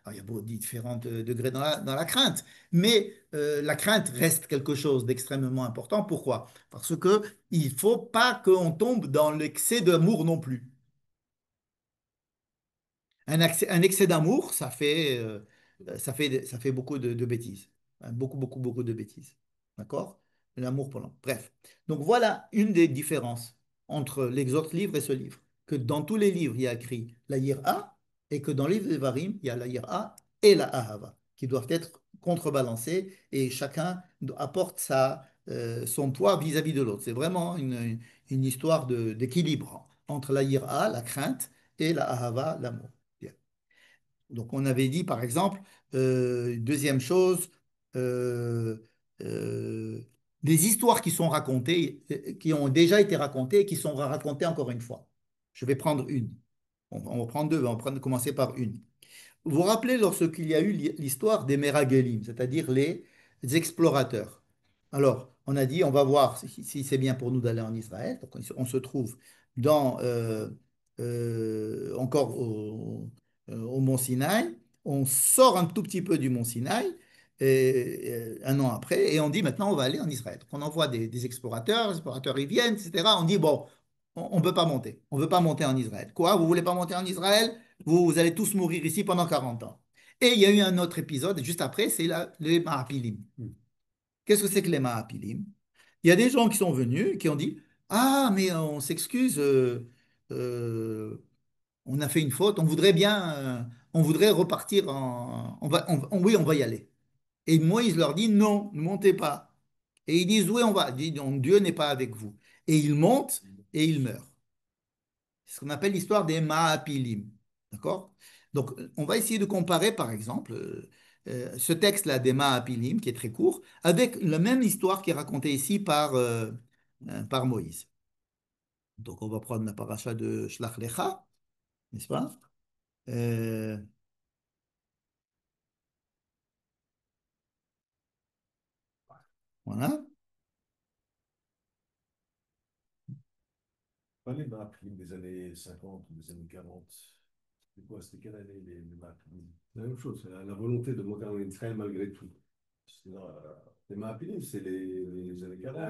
Alors, il y a beaucoup de différents degrés dans la crainte, mais la crainte reste quelque chose d'extrêmement important. Pourquoi? Parce que il ne faut pas qu'on tombe dans l'excès d'amour non plus. Un excès d'amour, ça fait beaucoup de bêtises. Hein, beaucoup, beaucoup, beaucoup de bêtises. D'accord? L'amour pour l'homme. Bref. Donc voilà une des différences entre les autres livres et ce livre. Que dans tous les livres, il y a écrit la yir'a et que dans le livre de Varim, il y a la yir'a et la ahava qui doivent être contrebalancés et chacun apporte son poids vis-à-vis de l'autre. C'est vraiment une histoire d'équilibre entre la yir'a, la crainte, et la ahava, l'amour. Bien. Donc, on avait dit, par exemple, deuxième chose, euh, euh, des histoires qui sont racontées, qui ont déjà été racontées et qui sont racontées encore une fois. Je vais prendre une. On va prendre deux, commencer par une. Vous vous rappelez lorsqu'il y a eu l'histoire des Méragelim, c'est-à-dire les explorateurs. Alors, on a dit, on va voir si c'est bien pour nous d'aller en Israël. Donc, on se trouve encore au mont Sinaï. On sort un tout petit peu du mont Sinaï un an après et on dit maintenant on va aller en Israël. Donc, on envoie des explorateurs, les explorateurs ils viennent, etc. On dit bon, on ne peut pas monter. On ne veut pas monter en Israël. Quoi? Vous voulez pas monter en Israël? Vous allez tous mourir ici pendant 40 ans. Et il y a eu un autre épisode, juste après, c'est les Mahapilim. Qu'est-ce que c'est que les Mahapilim? Il y a des gens qui sont venus, qui ont dit, ah, mais on s'excuse, euh, on a fait une faute, on voudrait repartir oui, on va y aller. Et Moïse leur dit, non, ne montez pas. Et ils disent, oui, on va. Ils disent, donc, Dieu n'est pas avec vous. Et ils montent et ils meurent. C'est ce qu'on appelle l'histoire des Mahapilim. D'accord? Donc, on va essayer de comparer, par exemple, ce texte-là des Mahapilim, qui est très court, avec la même histoire qui est racontée ici par Moïse. Donc, on va prendre la paracha de Shlach Lecha, n'est-ce pas? Euh, voilà. Pas les maps des années 50 ou des années 40. C'est quoi? C'était quelle année les maps? La même chose, c'est la volonté de monter en Israël malgré tout. Les maps, c'est les années 40.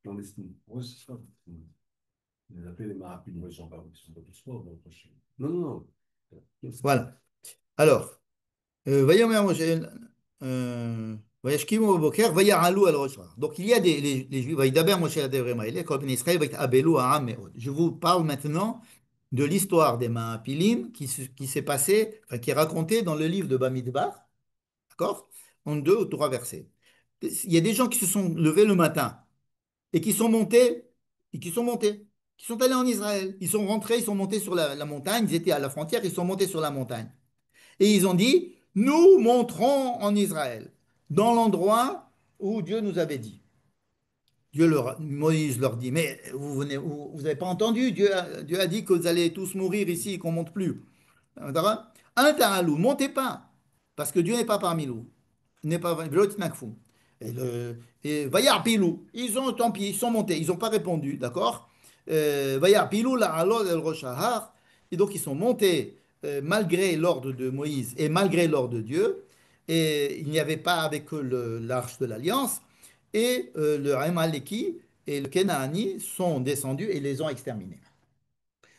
Clandestine. Oui, c'est ça. On les appelait les maps, ils sont pas tous morts dans le prochain. Non, non, non. Voilà. Alors, ויאמר משה, וישכימו בבוקר ויעלו אל ראש ההר. Donc il y a les Juifs, וידבר משה לדברים האלה, כל בני ישראל ויתאבלו העם מאוד. Je vous parle maintenant de l'histoire des Mahapilim qui s'est passée, enfin, qui est racontée dans le livre de Bamidbar, d'accord? En 2 ou 3 versets. Il y a des gens qui se sont levés le matin et qui sont montés, et qui sont allés en Israël. Ils sont rentrés, ils sont montés sur la montagne, ils étaient à la frontière, ils sont montés sur la montagne. Et ils ont dit, nous monterons en Israël, dans l'endroit où Dieu nous avait dit. Moïse leur dit, mais vous n'avez pas entendu, Dieu a dit que vous allez tous mourir ici et qu'on ne monte plus. Un ta'alou, montez pas, parce que Dieu n'est pas parmi nous. N'est pas et Vayar Pilou, tant pis, ils sont montés, ils n'ont pas répondu, d'accord? Vayar Pilou, la alol el Rosh Hahar, et donc ils sont montés malgré l'ordre de Moïse et malgré l'ordre de Dieu, et il n'y avait pas avec eux l'arche de l'alliance, et le Amaleki et le Kenaani sont descendus et les ont exterminés.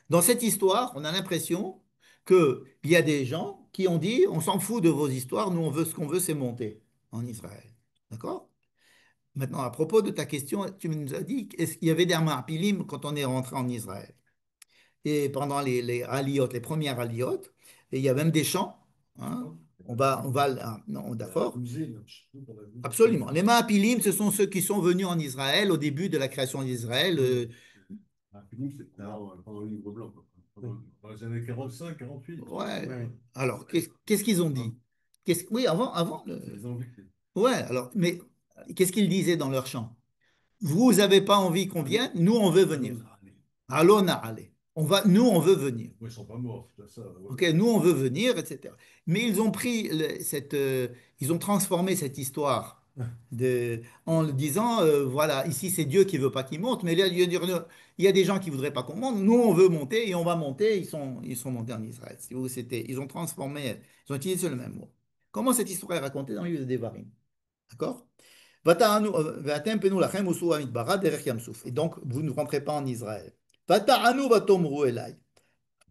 Dans cette histoire, on a l'impression qu'il y a des gens qui ont dit, on s'en fout de vos histoires, nous on veut ce qu'on veut, c'est monter en Israël. D'accord? Maintenant, à propos de ta question, tu nous as dit, est-ce qu'il y avait des Ma'apilim quand on est rentré en Israël? Et pendant les aliyot, les premières aliyot, et il y a même des chants, hein, non, Il y a d'accord? 12 îles, je sais plus qu'on a vu. Absolument. Les Maapilim, ce sont ceux qui sont venus en Israël au début de la création d'Israël. Ah, Philippe, c'était pendant le livre blanc, quoi. Dans les années 45, 48. Ouais. Ouais. Alors, qu'est-ce qu'ils ont dit? Oui, avant. C'est les Anglais. Ouais, alors, mais qu'est-ce qu'ils disaient dans leur chant? Vous n'avez pas envie qu'on vienne, nous, on veut venir. Allons, allez. Nous, on veut venir. Ils ne sont pas morts, c'est ça. Ouais. Ok, nous, on veut venir, etc. Mais ils ont pris ils ont transformé cette histoire en le disant, voilà, ici, c'est Dieu qui veut pas qu'ils montent, mais là, il y a des gens qui voudraient pas qu'on monte. Nous, on veut monter et on va monter. Ils sont montés en Israël. Si vous, ils ont transformé, ils ont utilisé le même mot. Comment cette histoire est racontée dans le livre de Devarim? D'accord? Et donc, vous ne rentrez pas en Israël. Vata'anu vatomru elai.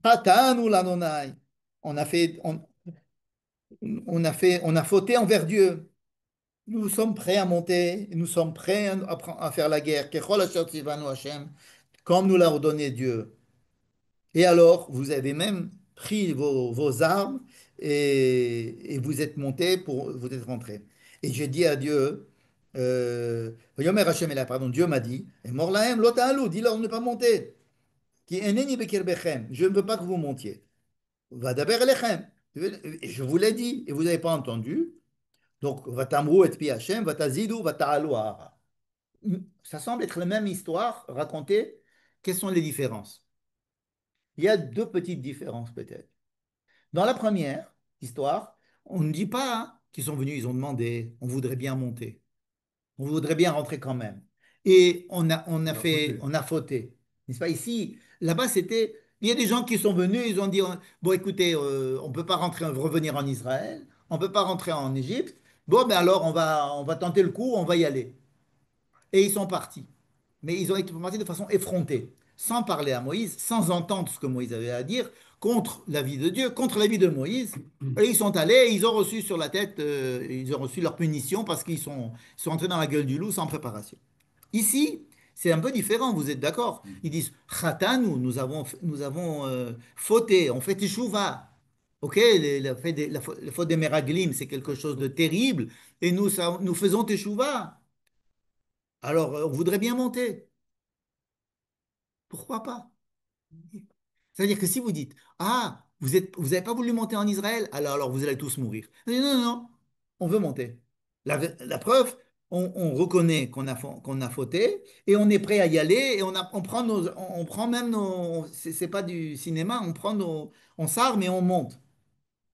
Patanu lanonai. On a fait, on a fauté envers Dieu. Nous sommes prêts à monter, nous sommes prêts à faire la guerre. Kechol asher tzivanu Hashem, comme nous l'a ordonné Dieu. Et alors, vous avez même pris vos armes et vous êtes montés vous êtes rentrés. Et j'ai dit à Dieu, Yomer Hashem Elah, pardon, Dieu m'a dit, et Morlahem lo ta'alu, dis-leur de ne pas monter. Ki eneni bekirbechem, je ne veux pas que vous montiez. Vadaber elechem, je vous l'ai dit et vous n'avez pas entendu. Donc, vatamru et pi Hashem, vatazidu, vata'alu ha'ara. Ça semble être la même histoire racontée. Quelles sont les différences? Il y a deux petites différences peut-être. Dans la première histoire, on ne dit pas hein, qu'ils sont venus, ils ont demandé, on voudrait bien monter, on voudrait bien rentrer quand même. Et on a fauté. N'est-ce pas? Ici, là-bas, il y a des gens qui sont venus, ils ont dit, bon, écoutez, on ne peut pas revenir en Israël, on ne peut pas rentrer en Égypte. Bon, ben alors, on va tenter le coup, on va y aller. Et ils sont partis. Mais ils ont été partis de façon effrontée, sans parler à Moïse, sans entendre ce que Moïse avait à dire, contre l'avis de Dieu, contre l'avis de Moïse. Et ils sont allés, et ils ont reçu sur la tête, ils ont reçu leur punition parce qu'ils sont entrés dans la gueule du loup sans préparation. Ici, c'est un peu différent, vous êtes d'accord? Ils disent, Khatanu, nous avons fauté, on fait teshuva. Ok, la faute des Meraglim, c'est quelque chose de terrible, et nous faisons teshuva. Alors, on voudrait bien monter. Pourquoi pas? C'est-à-dire que si vous dites, ah, vous n'avez pas voulu monter en Israël, alors vous allez tous mourir. Non, non, non, on veut monter. La preuve, on reconnaît qu'on a fauté et on est prêt à y aller et on prend même c'est pas du cinéma, on s'arme et on monte.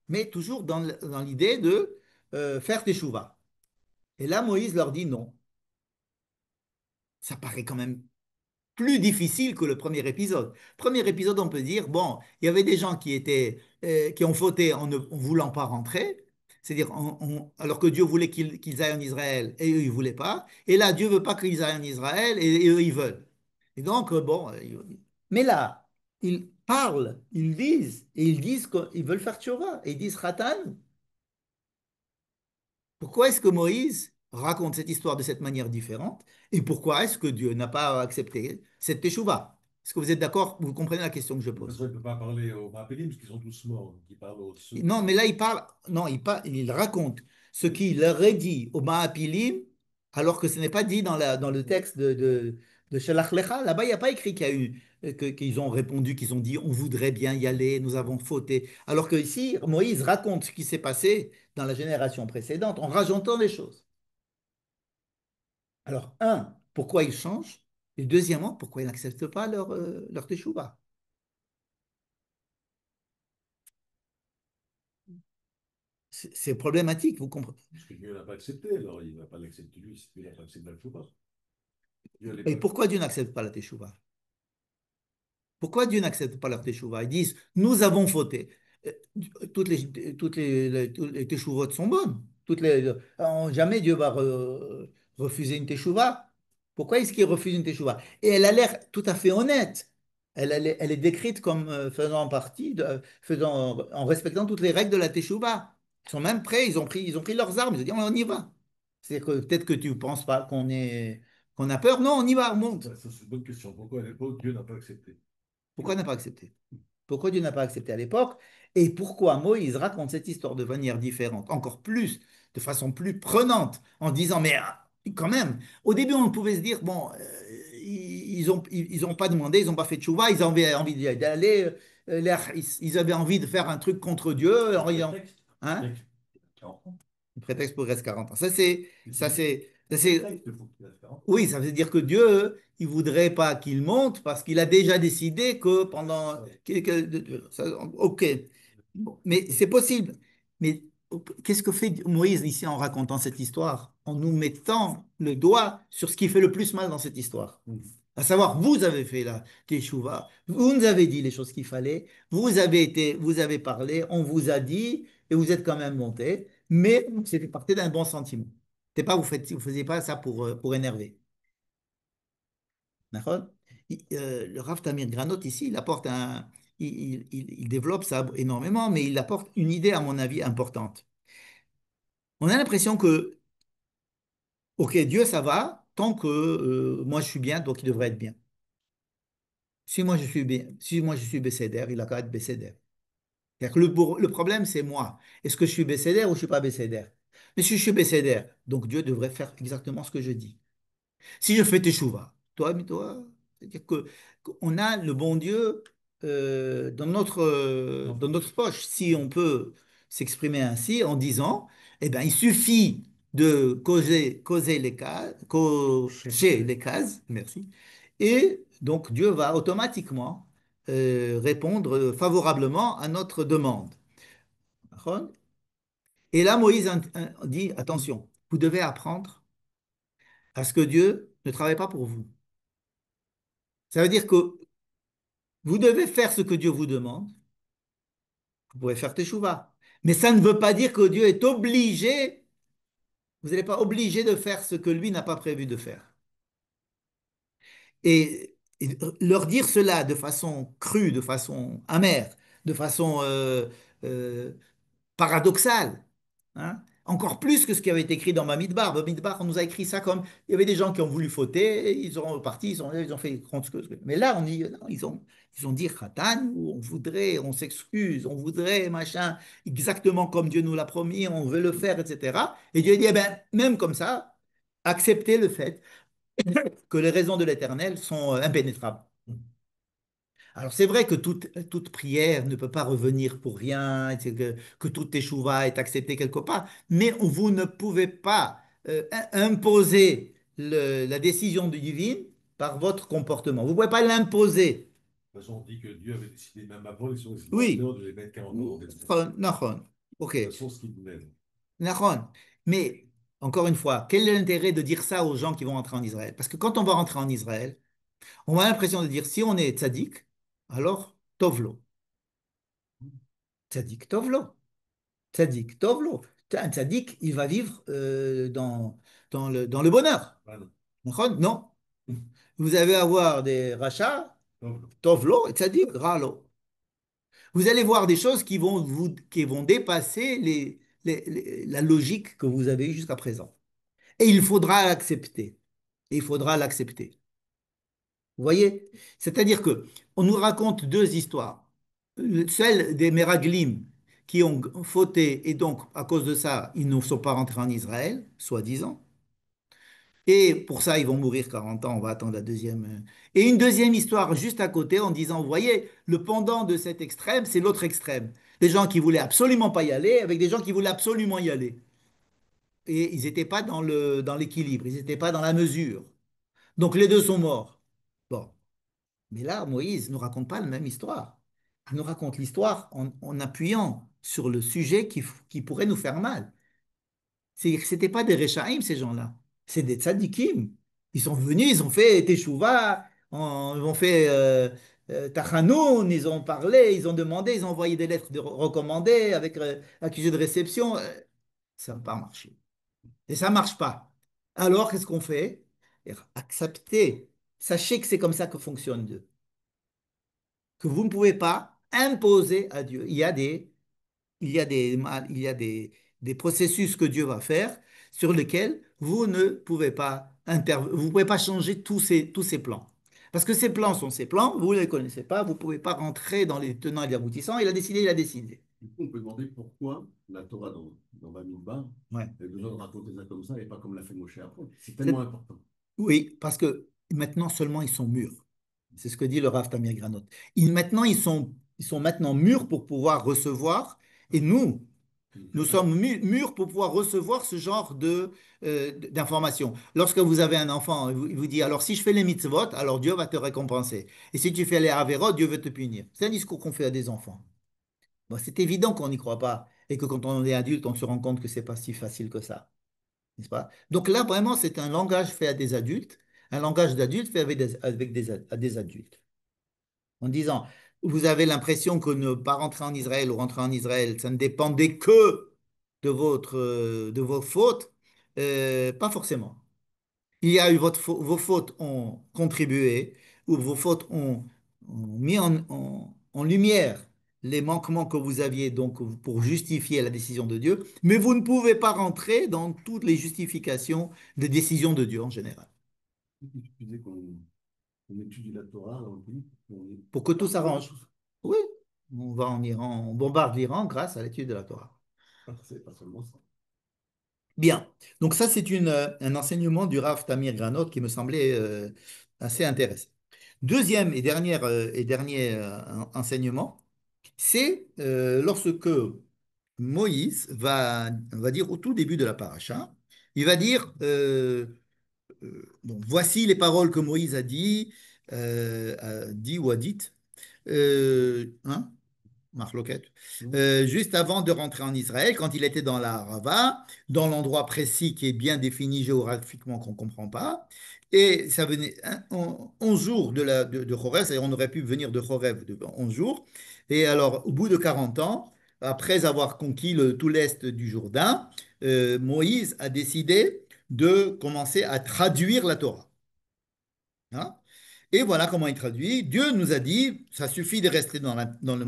Mais toujours dans l'idée de faire teshuva. Et là, Moïse leur dit non. Ça paraît quand même plus difficile que le premier épisode. Premier épisode, on peut dire, bon, il y avait des gens qui ont fauté en ne en voulant pas rentrer, c'est-à-dire alors que Dieu voulait qu'ils aillent en Israël et eux, ils ne voulaient pas. Et là, Dieu ne veut pas qu'ils aillent en Israël et eux, ils veulent. Et donc, bon, mais là, ils parlent, ils disent, et ils disent qu'ils veulent faire tchova, et ils disent Khatan. Pourquoi est-ce que Moïse raconte cette histoire de cette manière différente? Et pourquoi est-ce que Dieu n'a pas accepté cette teshuva? Est-ce que vous êtes d'accord? Vous comprenez la question que je Parce pose? qu'on ne peut pas parler aux Rappelim, parce qu'ils sont tous morts. Donc ils parlent aux ceux. Non, mais là, il parle, non, il raconte ce qu'il leur est dit au Ma'apilim, alors que ce n'est pas dit dans le texte de Shelach Lecha. Là-bas, il n'y a pas écrit qu'il y a eu, qu'ils ont répondu, qu'ils ont dit on voudrait bien y aller, nous avons fauté. Alors que ici, Moïse raconte ce qui s'est passé dans la génération précédente en rajoutant des choses. Alors, pourquoi ils changent? Et deuxièmement, pourquoi ils n'acceptent pas leur teshuva? C'est problématique, vous comprenez? Parce que Dieu n'a pas accepté, alors il ne va pas l'accepter lui, si Dieu n'a pas accepté le pas. Dieu à Et l'époque. pourquoi Dieu n'accepte pas la teshuva? Pourquoi Dieu n'accepte pas leur teshuva? Ils disent, nous avons fauté. Euh, toutes les teshuvotes sont bonnes. Jamais Dieu va refuser une teshuva. Pourquoi est-ce qu'il refuse une teshuva? Et elle a l'air tout à fait honnête. Elle est décrite comme faisant partie, en respectant toutes les règles de la teshuva. Ils sont même prêts, ils ont pris leurs armes, ils ont dit, on y va. C'est-à-dire que peut-être que tu ne penses pas qu'on a peur. Non, on y va, on monte. Ça, c'est une bonne question. Pourquoi à l'époque Dieu n'a pas accepté? Pourquoi n'a pas accepté? Pourquoi Dieu n'a pas accepté à l'époque? Et pourquoi Moïse raconte cette histoire de manière différente, encore plus, de façon plus prenante, en disant, mais quand même, au début, on pouvait se dire, bon, ils ont pas demandé, ils n'ont pas fait de chouva, ils avaient envie d'y aller, ils avaient envie de faire un truc contre Dieu, Le en disant, prétexte, hein? prétexte, 40 ans. Le prétexte pour reste 40 ans. Ça, Le c'est, prétexte pour qu'il reste 40 ans. oui, ça veut dire que Dieu, il voudrait pas qu'il monte parce qu'il a déjà décidé que pendant ok. Bon, mais c'est possible. Mais qu'est-ce que fait Moïse ici en racontant cette histoire? En nous mettant le doigt sur ce qui fait le plus mal dans cette histoire. À savoir, vous avez fait la teshuva, vous nous avez dit les choses qu'il fallait, vous avez parlé, on vous a dit, et vous êtes quand même monté, mais c'était parti d'un bon sentiment. C'est pas, vous faisiez pas ça pour énerver. D'accord. Le Rav Tamir Granot ici, il apporte il développe ça énormément, mais il apporte une idée, à mon avis, importante. On a l'impression que, ok, Dieu, ça va, tant que moi je suis bien, donc il devrait être bien. Si moi je suis bien, si moi je suis bécédère, il a qu'à être bécédère. C'est-à-dire que le problème, c'est moi. Est-ce que je suis bécédère ou je ne suis pas bécédère? Mais si je suis bécédère, donc Dieu devrait faire exactement ce que je dis. Si je fais teshuva, toi, c'est-à-dire que qu'on a le bon Dieu dans notre poche, si on peut s'exprimer ainsi en disant, eh ben, il suffit de causer les cases, cocher les cases, merci, et donc Dieu va automatiquement répondre favorablement à notre demande. D'accord. Et là, Moïse dit, attention, vous devez apprendre à ce que Dieu ne travaille pas pour vous. Ça veut dire que vous devez faire ce que Dieu vous demande. Vous pouvez faire teshuva. Mais ça ne veut pas dire que Dieu est obligé, vous n'êtes pas obligé de faire ce que lui n'a pas prévu de faire. Et leur dire cela de façon crue, de façon amère, de façon euh, paradoxal, hein. Encore plus que ce qui avait été écrit dans Bamidbar. Bamidbar, on nous a écrit ça comme il y avait des gens qui ont voulu fauter, ils sont partis, ils ont fait contre ce que. Mais là, on dit, non, ils ont dit Khatan, on voudrait, on s'excuse, on voudrait, machin, exactement comme Dieu nous l'a promis, on veut le faire, etc. Et Dieu dit, eh ben, même comme ça, acceptez le fait que les raisons de l'Éternel sont impénétrables. Alors c'est vrai que toute prière ne peut pas revenir pour rien, et que toute teshuva est acceptée quelque part, mais vous ne pouvez pas imposer la décision divine par votre comportement. Vous ne pouvez pas l'imposer. De toute façon, on dit que Dieu avait décidé, même avant les sources Oui, de les mettre 40 ans dans des Nahon. Ok, de la source qui voulait. Nahon. Mais encore une fois, quel est l'intérêt de dire ça aux gens qui vont entrer en Israël? Parce que quand on va rentrer en Israël, on a l'impression de dire si on est tzaddik, alors tovlo. Tzaddik tovlo. Tzaddik, Tovlo. Un tzaddik, il va vivre dans le bonheur. Voilà. D'accord. Non. Vous allez avoir des rachats, Donc, Tovlo et tzaddik, Ralo. Vous allez voir des choses qui vont dépasser la logique que vous avez eue jusqu'à présent. Et il faudra l'accepter. Et il faudra l'accepter. Vous voyez? C'est-à-dire que on nous raconte deux histoires. Celle des Meraglim qui ont fauté et donc à cause de ça, ils ne sont pas rentrés en Israël, soi-disant. Et pour ça, ils vont mourir 40 ans, on va attendre la deuxième. Et une deuxième histoire juste à côté en disant, vous voyez, le pendant de cet extrême, c'est l'autre extrême. Des gens qui voulaient absolument pas y aller avec des gens qui voulaient absolument y aller. Et ils n'étaient pas dans l'équilibre, ils n'étaient pas dans la mesure. Donc les deux sont morts. Bon. Mais là, Moïse ne nous raconte pas la même histoire. Il nous raconte l'histoire en appuyant sur le sujet qui pourrait nous faire mal. Ce n'étaient pas des Réchaïm, ces gens-là. C'est des tzadikim. Ils sont venus, ils ont fait Teshuvah, ils ont fait Tachanoun, ils ont parlé, ils ont demandé, ils ont envoyé des lettres recommandées avec accusé de réception. Ça n'a pas marché. Et ça ne marche pas. Alors, qu'est-ce qu'on fait? Accepter. Sachez que c'est comme ça que fonctionne Dieu. Que vous ne pouvez pas imposer à Dieu. Il y a des processus que Dieu va faire sur lesquels vous ne pouvez pas vous pouvez pas changer tous ces plans. Parce que ces plans sont ces plans, vous ne les connaissez pas, vous ne pouvez pas rentrer dans les tenants et les aboutissants. Il a décidé, il a décidé. Du coup, on peut demander pourquoi la Torah dans Bamidbar Ouais. a besoin de raconter ça comme ça et pas comme l'a fait Moshe après. C'est C'est- tellement important. Oui, parce que maintenant seulement ils sont mûrs. C'est ce que dit le Rav Tamir Granot. Maintenant, ils sont maintenant mûrs pour pouvoir recevoir, et nous sommes mûrs pour pouvoir recevoir ce genre d'informations. Lorsque vous avez un enfant, il vous dit, alors si je fais les mitzvot, alors Dieu va te récompenser. Et si tu fais les avérotes, Dieu va te punir. C'est un discours qu'on fait à des enfants. Bon, c'est évident qu'on n'y croit pas, et que quand on est adulte, on se rend compte que c'est pas si facile que ça, n'est-ce pas? Donc là, vraiment, c'est un langage fait à des adultes, un langage d'adulte fait à des adultes. En disant, vous avez l'impression que ne pas rentrer en Israël ou rentrer en Israël, ça ne dépendait que de vos fautes. Pas forcément. Il y a eu vos fautes ont contribué, ou vos fautes ont mis en lumière les manquements que vous aviez donc pour justifier la décision de Dieu, mais vous ne pouvez pas rentrer dans toutes les justifications des décisions de Dieu en général. Il suffisait qu'on étudie la Torah dans le pays pour qu'on ait Pour que tout pardonné s'arrange. tout ça. Oui, on va en Iran, on bombarde l'Iran grâce à l'étude de la Torah. C'est pas seulement ça. Bien. Donc ça, c'est un enseignement du Rav Tamir Granot qui me semblait assez intéressant. Deuxième et dernier enseignement, c'est lorsque Moïse va dire au tout début de la paracha, il va dire, bon, voici les paroles que Moïse a dit ou a dites. Hein, Marloquette. Juste avant de rentrer en Israël, quand il était dans la Arava, dans l'endroit précis qui est bien défini géographiquement qu'on ne comprend pas. Et ça venait 11 jours de Horeb, c'est-à-dire on aurait pu venir de Horeb de 11 jours. Et alors, au bout de 40 ans, après avoir conquis tout l'est du Jourdain, Moïse a décidé de commencer à traduire la Torah. Hein. Et voilà comment il traduit. Dieu nous a dit, ça suffit de rester dans le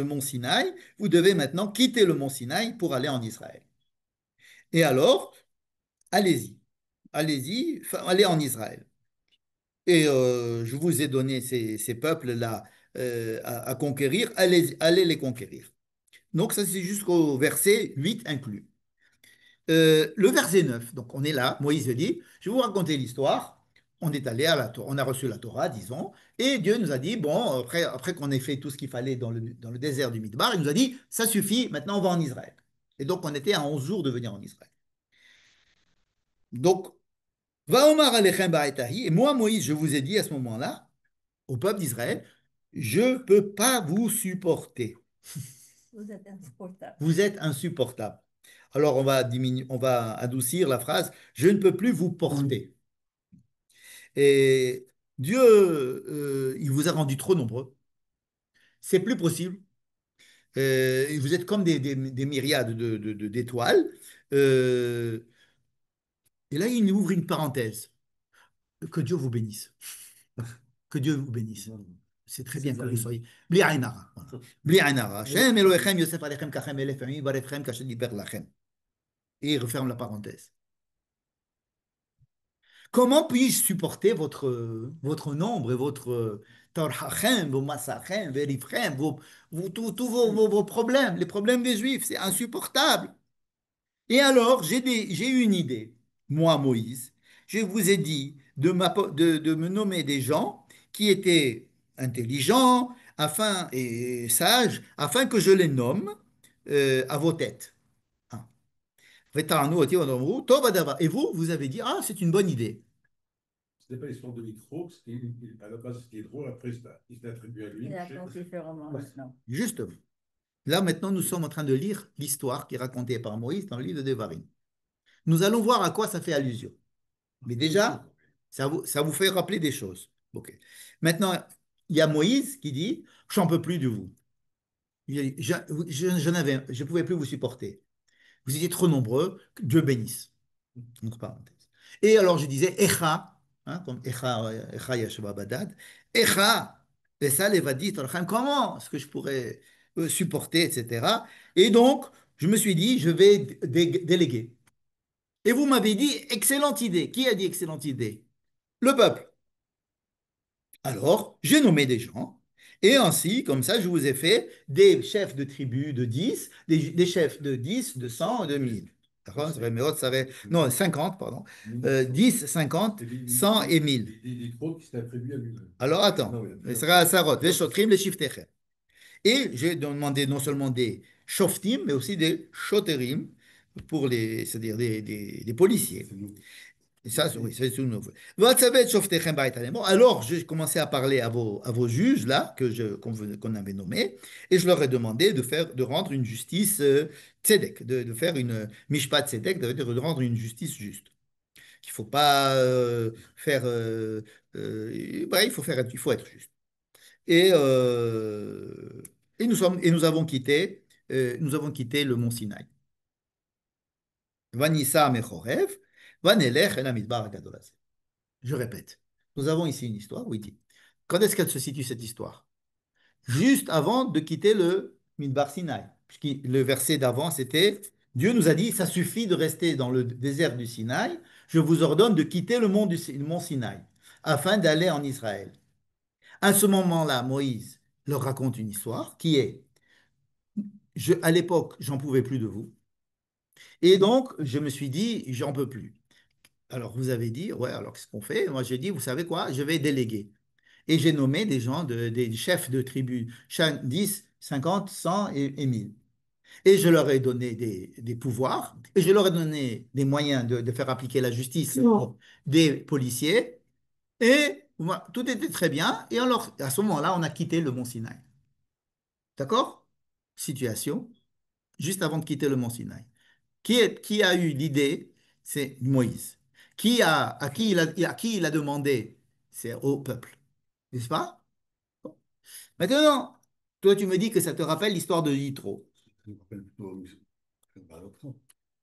mont Sinaï, vous devez maintenant quitter le mont Sinaï pour aller en Israël. Et alors, allez-y, allez-y, allez en Israël. Et je vous ai donné ces peuples-là à conquérir, allez les conquérir. Donc ça, c'est jusqu'au verset 8 inclus. Le verset 9, donc on est là, Moïse dit, je vais vous raconter l'histoire. On est allé à la Torah, on a reçu la Torah, disons, et Dieu nous a dit, bon, après qu'on ait fait tout ce qu'il fallait dans le désert du Midbar, il nous a dit, ça suffit, maintenant on va en Israël. Et donc on était à 11 jours de venir en Israël. Donc, va Omar alechem ba'etahi, et moi, Moïse, je vous ai dit à ce moment-là, au peuple d'Israël, je ne peux pas vous supporter. Vous êtes insupportable. Vous êtes insupportable. Alors on va adoucir la phrase, je ne peux plus vous porter. Et Dieu, il vous a rendu trop nombreux. C'est plus possible. Et vous êtes comme des myriades d'étoiles. Euh, et là, il ouvre une parenthèse. Que Dieu vous bénisse. Que Dieu vous bénisse. C'est très bien que vous soyez. Bli ayn hara. Voilà. Bli ayn hara. Shem Elohechem Yosef alechem kachem elef yamim barechem kasher diber lachem. Et il referme la parenthèse. Comment puis-je supporter votre nombre et votre Torhachem, vos Massachem, Verifchem, tous vos problèmes, les problèmes des Juifs, c'est insupportable. Et alors, j'ai eu une idée. Moi, Moïse, je vous ai dit de me nommer des gens qui étaient intelligents et sages, afin que je les nomme à vos têtes. Hein. Et vous, vous avez dit, ah, c'est une bonne idée. Ce n'est pas l'histoire de micro, à la base, ce qui est drôle, après, il s'est attribué à lui. Il attend différemment maintenant. Justement. Là, maintenant, nous sommes en train de lire l'histoire qui est racontée par Moïse dans le livre de Devarim. Nous allons voir à quoi ça fait allusion. Mais déjà, ça vous fait rappeler des choses. Ok. Maintenant, il y a Moïse qui dit, j'en peux plus de vous. Je ne pouvais plus vous supporter. Vous étiez trop nombreux, que Dieu bénisse. Entre parenthèses. Et alors je disais, Echa, hein, comme Echa Yashua Badad, Echa, et ça, l'Evadit, comment est-ce que je pourrais supporter, etc. Et donc, je me suis dit, je vais déléguer. Et vous m'avez dit, excellente idée. Qui a dit excellente idée? Le peuple. Alors, j'ai nommé des gens, et ainsi, comme ça, je vous ai fait des chefs de tribu de 10, des chefs de 10, de 100 et de 1000. D'accord? Non, 50, pardon. 10, 50, 100 et 1000. Des trop qui s'est attribué à lui-même. Alors, attends. Les Sarot, les Shotrim, les Shiftechem. Et j'ai demandé non seulement des Shoftim, mais aussi des Shoterim, c'est-à-dire des policiers. Et ça, oui, c'est tout nouveau. Bon, alors, j'ai commencé à parler à vos juges, là, qu'on avait nommés, et je leur ai demandé de rendre une justice tzedek, de faire une mishpat tzedek, de rendre une justice juste. Il ne faut pas faire. Bah, il faut être juste. Et, euh, et nous avons quitté le mont Sinaï. Vanissa Mechorev, Vanelech El Hamidbar Gadol. Je répète, nous avons ici une histoire où il dit, quand est-ce qu'elle se situe cette histoire? Juste avant de quitter le Midbar Sinaï. Le verset d'avant, c'était, Dieu nous a dit, ça suffit de rester dans le désert du Sinaï, je vous ordonne de quitter le mont Sinaï, afin d'aller en Israël. À ce moment-là, Moïse leur raconte une histoire qui est, à l'époque, j'en pouvais plus de vous, et donc je me suis dit, j'en peux plus. Alors vous avez dit, ouais, alors qu'est-ce qu'on fait? Moi j'ai dit, vous savez quoi? Je vais déléguer. Et j'ai nommé des gens, des chefs de tribus, 10, 50, 100 et 1000. Et je leur ai donné des pouvoirs, et je leur ai donné des moyens de faire appliquer la justice pour des policiers, et voilà, tout était très bien. Et alors, à ce moment-là, on a quitté le mont Sinaï. D'accord? Situation, juste avant de quitter le mont Sinaï. Qui a eu l'idée? C'est Moïse. À qui il a demandé? C'est au peuple. N'est-ce pas? Maintenant, toi, tu me dis que ça te rappelle l'histoire de Yitro. Ça me rappelle plutôt Baal-Hanam.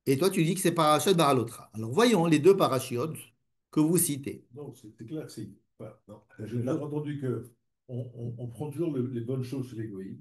Et toi, tu dis que c'est Parashat Baralotra. Alors, voyons les deux parachiotes que vous citez. Non, c'est clair, c'est. Enfin, non. J'ai entendu que on prend toujours les bonnes choses chez les goïs.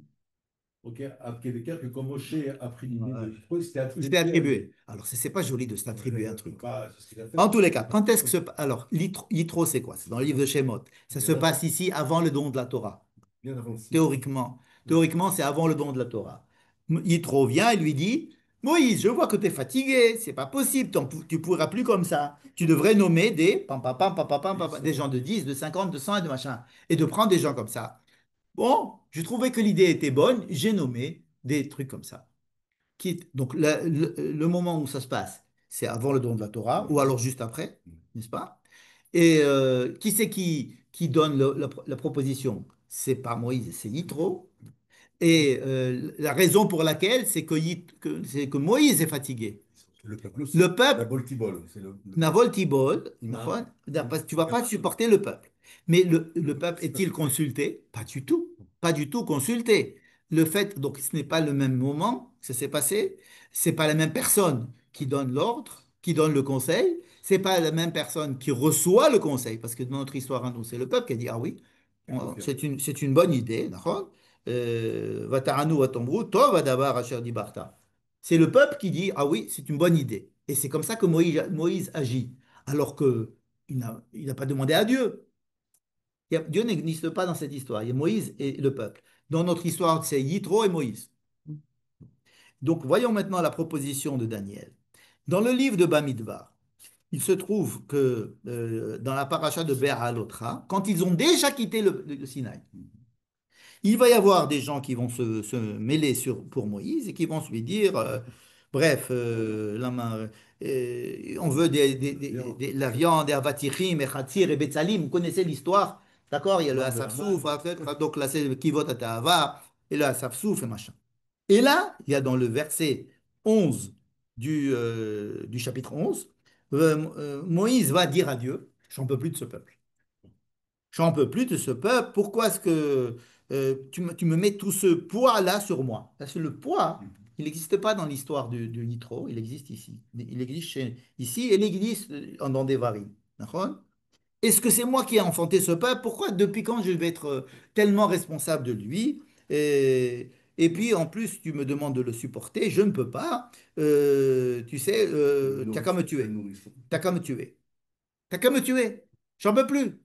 Ok, à quel cas que quand Moshe a pris l'idée Ouais. de Yitro, il s'était C'était attribué à lui. attribué. Alors, c'est pas joli de s'attribuer un truc. Bah, c'est ce qu'il a fait. En tous les cas, quand est-ce que alors, Yitro, c'est quoi? C'est dans le livre de Shemot. Ça se passe ici avant le don de la Torah. Bien avant le Théoriquement. Théoriquement, c'est avant le don de la Torah. Yitro vient et lui dit, Moïse, je vois que tu es fatigué, c'est pas possible, tu pourras plus comme ça. Tu devrais nommer des des gens de 10, de 50, de 100 et de machin. Et de prendre des gens comme ça. Bon, je trouvais que l'idée était bonne, j'ai nommé des trucs comme ça. Donc, le moment où ça se passe, c'est avant le don de la Torah, ou alors juste après, n'est-ce pas? Et qui c'est qui donne la proposition? C'est pas Moïse, c'est Yitro. Et la raison pour laquelle, c'est que Moïse est fatigué. Le peuple aussi. Le La peuple, Boltibol, c'est Navol Tibol, Non. parce que tu vas pas supporter le peuple. Mais le peuple est-il consulté? Pas du tout. Pas du tout consulté. Le fait, donc ce n'est pas le même moment que ça s'est passé. C'est pas la même personne qui donne l'ordre, qui donne le conseil. C'est pas la même personne qui reçoit le conseil. Parce que dans notre histoire à nous, c'est le peuple qui a dit, ah oui, c'est une bonne idée, d'accord? Vataranu vatomru, tov adavar asher dibarta. C'est le peuple qui dit, ah oui, c'est une bonne idée. Et c'est comme ça que Moïse agit. Alors que il n'a pas demandé à Dieu. Dieu n'existe pas dans cette histoire. Il y a Moïse et le peuple. Dans notre histoire, c'est Yitro et Moïse. Donc, voyons maintenant la proposition de Daniel. Dans le livre de Bamidbar, il se trouve que dans la paracha de Ber Halotra, quand ils ont déjà quitté le Sinaï, il va y avoir des gens qui vont se mêler pour Moïse et qui vont lui dire, bref, on veut la viande, et avatichim, et chatzir, et betzalim. Vous connaissez l'histoire, d'accord? Il y a le asafsouf, donc là c'est le kivot atahava, et le asafsouf, et machin. Et là, il y a dans le verset 11 du chapitre 11, Moïse va dire à Dieu, j'en peux plus de ce peuple. J'en peux plus de ce peuple. Pourquoi est-ce que tu me mets tout ce poids-là sur moi? Parce que le poids, il n'existe pas dans l'histoire du Yitro, il existe ici. Il existe ici et il existe dans des varies. D'accord? Est-ce que c'est moi qui ai enfanté ce peuple? Pourquoi, depuis quand je vais être tellement responsable de lui? Et puis, en plus, tu me demandes de le supporter. Je ne peux pas. Tu sais, t'as qu'à me tuer. T'as qu'à me tuer. T'as qu'à me tuer. J'en peux plus.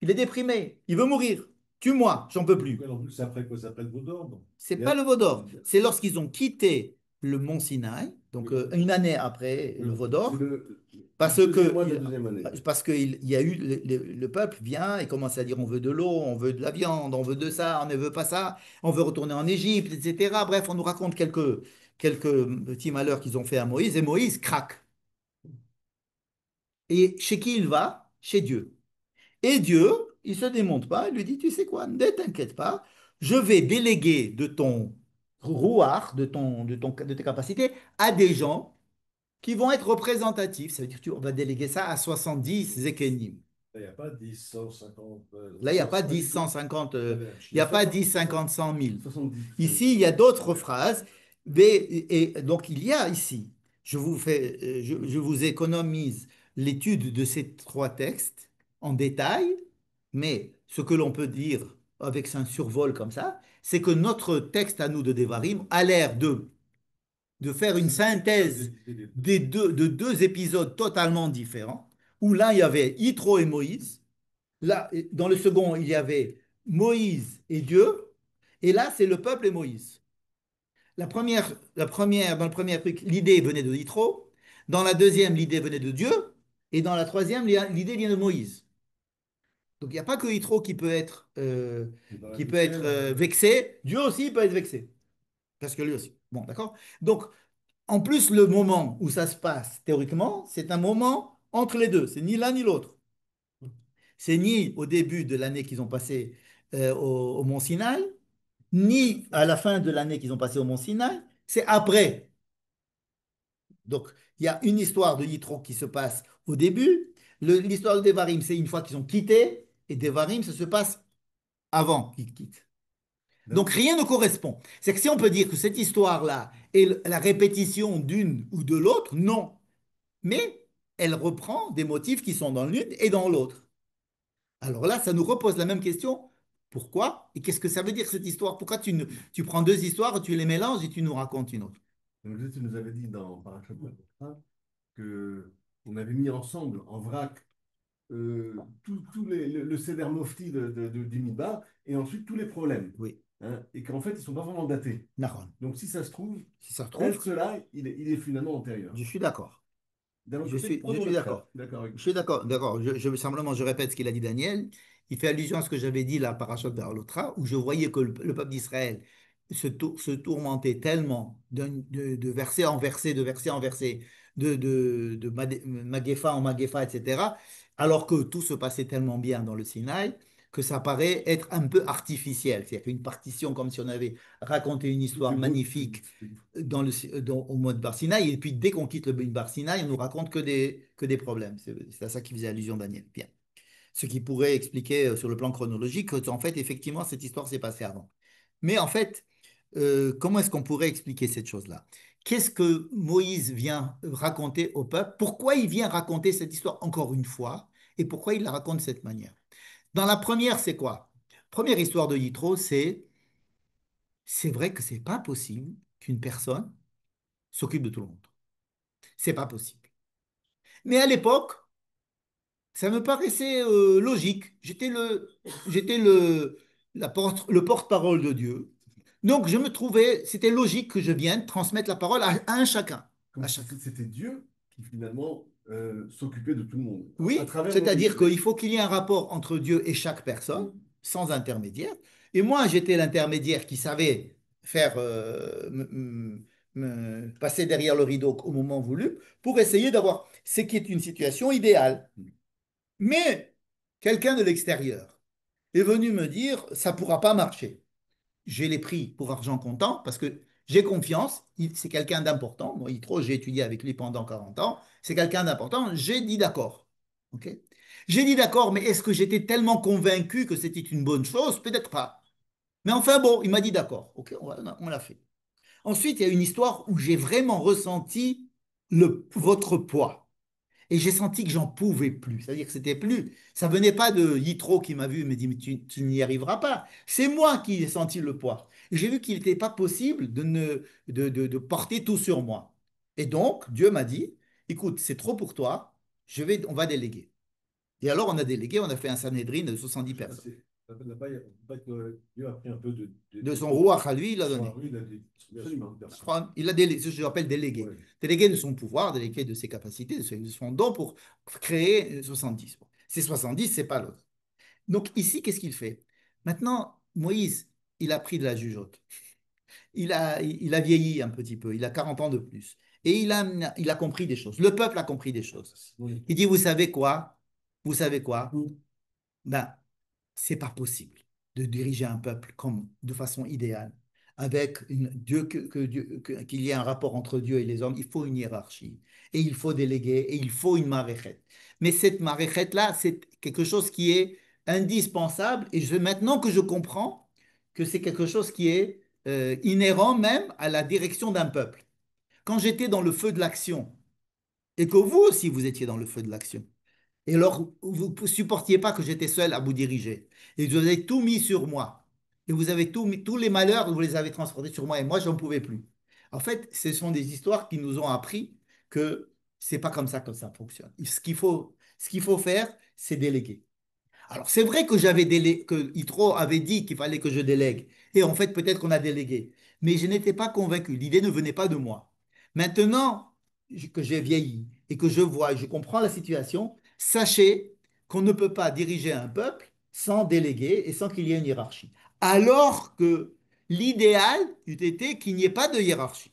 Il est déprimé. Il veut mourir. Tue-moi, j'en peux plus. En plus, c'est après quoi? Ça s'appelle veau d'orbe. C'est pas le veau d'or. C'est lorsqu'ils ont quitté le mont Sinaï, donc une année après le veau C'est d'or, le parce deuxième que, mois de la deuxième année. il y a eu le peuple vient et commence à dire on veut de l'eau, on veut de la viande, on veut de ça, on ne veut pas ça, on veut retourner en Égypte, etc. Bref, on nous raconte quelques petits malheurs qu'ils ont fait à Moïse et Moïse craque. Et chez qui il va? Chez Dieu. Et Dieu, il ne se démonte pas, il lui dit, tu sais quoi, ne t'inquiète pas, je vais déléguer de ton rouard, de tes capacités, à des gens qui vont être représentatifs. Ça veut dire qu'on va déléguer ça à 70 Zékénim. Il n'y a pas 10, 150. Là, il n'y a pas pas 10, du tout. 150, il Il y n'y a a pas 60, 10, 50, 100 000. 70. Ici, il y a d'autres phrases. Et donc, il y a ici, je vous économise l'étude de ces trois textes en détail, mais ce que l'on peut dire avec un survol comme ça, c'est que notre texte à nous de Devarim a l'air de faire une synthèse de deux épisodes totalement différents, où là, il y avait Yitro et Moïse. Là, dans le second, il y avait Moïse et Dieu. Et là, c'est le peuple et Moïse. Dans le premier truc, l'idée venait de Yitro. Dans la deuxième, l'idée venait de Dieu. Et dans la troisième, l'idée vient de Moïse. Donc, il n'y a pas que Yitro qui peut être vexé. Dieu aussi peut être vexé. Parce que lui aussi. Bon, d'accord? Donc, en plus, le moment où ça se passe, théoriquement, c'est un moment entre les deux. C'est ni l'un ni l'autre. C'est ni au début de l'année qu'ils ont passé au Mont Sinaï, ni à la fin de l'année qu'ils ont passé au Mont Sinaï, c'est après. Donc, il y a une histoire de Yitro qui se passe au début. L'histoire de Devarim, c'est une fois qu'ils ont quitté, et Devarim, ça se passe avant qu'ils quittent. Donc, rien ne correspond. C'est que si on peut dire que cette histoire-là est la répétition d'une ou de l'autre, non. Mais elle reprend des motifs qui sont dans l'une et dans l'autre. Alors là, ça nous repose la même question. Pourquoi? Et qu'est-ce que ça veut dire cette histoire? Pourquoi tu prends deux histoires, tu les mélanges et tu nous racontes une autre? Donc, tu nous avais dit dans Parashat Vayikra que on avait mis ensemble en vrac le Seder Mofti du Midbar et ensuite tous les problèmes. Oui, Hein, et qu'en fait, ils ne sont pas vraiment datés. Nahon. Donc, si ça se trouve, Si ça se même trouve, cela, il est finalement antérieur. je suis d'accord. D'un autre Je côté, suis, je prenons suis le cas. d'accord. D'accord avec Je vous. suis d'accord, d'accord. Simplement, je répète ce qu'il a dit Daniel. Il fait allusion à ce que j'avais dit là, Parashat Beha'alotcha, où je voyais que le peuple d'Israël se tourmentait tellement de verset en verset, de verset en verset, de Magéfa en Magéfa, etc., alors que tout se passait tellement bien dans le Sinaï, que ça paraît être un peu artificiel. C'est-à-dire qu'une partition, comme si on avait raconté une Tout histoire est beau, magnifique au mode Barsinaï, et puis dès qu'on quitte le Barsinaï, on nous raconte que des problèmes. C'est à ça qui faisait allusion Daniel. Bien. Ce qui pourrait expliquer sur le plan chronologique qu'en fait, effectivement, cette histoire s'est passée avant. Mais en fait, comment est-ce qu'on pourrait expliquer cette chose-là? Qu'est-ce que Moïse vient raconter au peuple? Pourquoi il vient raconter cette histoire encore une fois? Et pourquoi il la raconte de cette manière? Dans la première, c'est quoi? Première histoire de Yitro, c'est vrai que c'est pas possible qu'une personne s'occupe de tout le monde. C'est pas possible. Mais à l'époque, ça me paraissait logique. J'étais le porte-parole de Dieu. Donc je me trouvais, c'était logique que je vienne transmettre la parole à un chacun. Comme À si chacun. c'était Dieu qui finalement s'occupait de tout le monde. À Oui, travers c'est-à-dire Moïse. qu'il faut qu'il y ait un rapport entre Dieu et chaque personne, sans intermédiaire. Et moi, j'étais l'intermédiaire qui savait faire passer derrière le rideau au moment voulu pour essayer d'avoir ce qui est une situation idéale. Mais quelqu'un de l'extérieur est venu me dire, ça ne pourra pas marcher. Je l'ai pris pour argent comptant parce que j'ai confiance, c'est quelqu'un d'important. Moi, Yitro, j'ai étudié avec lui pendant 40 ans, c'est quelqu'un d'important, j'ai dit d'accord. Ok. J'ai dit d'accord, mais est-ce que j'étais tellement convaincu que c'était une bonne chose? Peut-être pas. Mais enfin bon, il m'a dit d'accord. Ok, on l'a fait. Ensuite, il y a une histoire où j'ai vraiment ressenti votre poids. Et j'ai senti que j'en pouvais plus. C'est-à-dire que c'était plus. Ça venait pas de Yitro qui m'a vu et m'a dit, mais tu n'y arriveras pas. C'est moi qui ai senti le poids. Et j'ai vu qu'il n'était pas possible de porter tout sur moi. Et donc, Dieu m'a dit, écoute, c'est trop pour toi, on va déléguer. Et alors, on a délégué, on a fait un Sanhédrin de 70 Ça, personnes. là-bas, il y a pas que Dieu a pris un peu De son roi à lui, il a son donné. roi, il a dit, bien sûr, bien sûr. Il a délégué, ce que j'appelle délégué. Ouais. Délégué de son pouvoir, délégué de ses capacités, de son don pour créer 70. Bon. C'est 70, c'est pas l'autre. Donc ici, qu'est-ce qu'il fait? Maintenant, Moïse, il a pris de la jugeote. Il a vieilli un petit peu, il a 40 ans de plus. Et il a compris des choses. Le peuple a compris des choses. Oui. Il dit, vous savez quoi? Vous savez quoi? Ben, c'est pas possible de diriger un peuple comme de façon idéale, avec Dieu, qu'il y ait un rapport entre Dieu et les hommes. Il faut une hiérarchie, et il faut déléguer, et il faut une maréchette. Mais cette maréchette-là, c'est quelque chose qui est indispensable, et maintenant que je comprends que c'est quelque chose qui est inhérent même à la direction d'un peuple. Quand j'étais dans le feu de l'action, et que vous aussi vous étiez dans le feu de l'action, et alors, vous ne supportiez pas que j'étais seul à vous diriger. Et vous avez tout mis sur moi. Et vous avez tous les malheurs, vous les avez transportés sur moi. Et moi, je n'en pouvais plus. En fait, ce sont des histoires qui nous ont appris que c'est pas comme ça que ça fonctionne. Ce qu'il faut faire, c'est déléguer. Alors, c'est vrai que que Yitro avait dit qu'il fallait que je délègue. Et en fait, peut-être qu'on a délégué. Mais je n'étais pas convaincu. L'idée ne venait pas de moi. Maintenant que j'ai vieilli et que je vois et je comprends la situation, sachez qu'on ne peut pas diriger un peuple sans déléguer et sans qu'il y ait une hiérarchie. Alors que l'idéal eût été qu'il n'y ait pas de hiérarchie.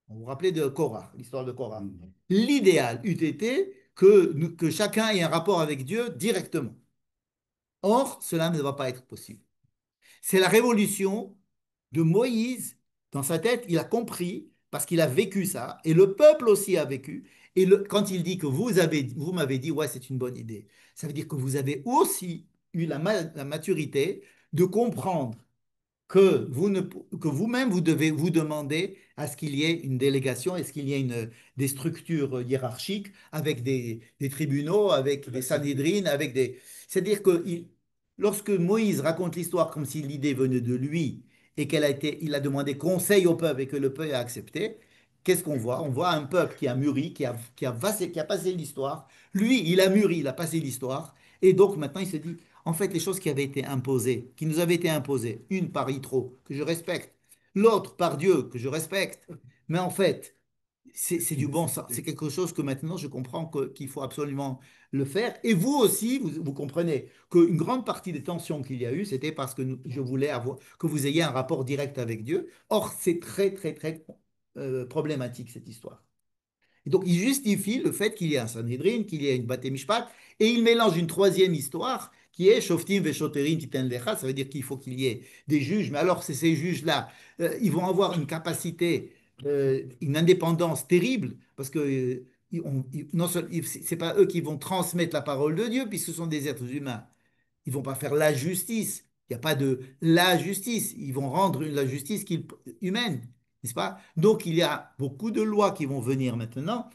Vous vous rappelez de Korah, l'histoire de Korah. L'idéal eût été que chacun ait un rapport avec Dieu directement. Or, cela ne va pas être possible. C'est la révolution de Moïse. Dans sa tête, il a compris, parce qu'il a vécu ça, et le peuple aussi a vécu. Et quand il dit que vous m'avez dit, ouais, c'est une bonne idée, ça veut dire que vous avez aussi eu la maturité de comprendre que vous-même, vous devez vous demander à ce qu'il y ait une délégation, est-ce qu'il y ait des structures hiérarchiques avec des tribunaux, avec des sanhédrines, avec des... C'est-à-dire que lorsque Moïse raconte l'histoire comme si l'idée venait de lui et il a demandé conseil au peuple et que le peuple a accepté, qu'est-ce qu'on voit? On voit un peuple qui a mûri, qui a passé l'histoire. Lui, il a mûri, il a passé l'histoire. Et donc maintenant, il se dit, en fait, les choses qui avaient été imposées, qui nous avaient été imposées, une par Yitro, que je respecte, l'autre par Dieu, que je respecte, mais en fait, c'est du bon sens. C'est quelque chose que maintenant je comprends qu'il faut absolument le faire. Et vous aussi, vous comprenez qu'une grande partie des tensions qu'il y a eu, c'était parce que je voulais que vous ayez un rapport direct avec Dieu. Or, c'est très, très, très problématique cette histoire. Et donc, il justifie le fait qu'il y ait un Sanhédrin, qu'il y ait une Bate Mishpat, et il mélange une troisième histoire qui est Shoftim Veshoterim Titen Lecha, ça veut dire qu'il faut qu'il y ait des juges, mais alors c'est ces juges-là, ils vont avoir une capacité, une indépendance terrible, parce que non c'est pas eux qui vont transmettre la parole de Dieu, puisque ce sont des êtres humains. Ils vont pas faire la justice. Il n'y a pas de la justice. Ils vont rendre la justice humaine, n'est-ce pas? Donc il y a beaucoup de lois qui vont venir maintenant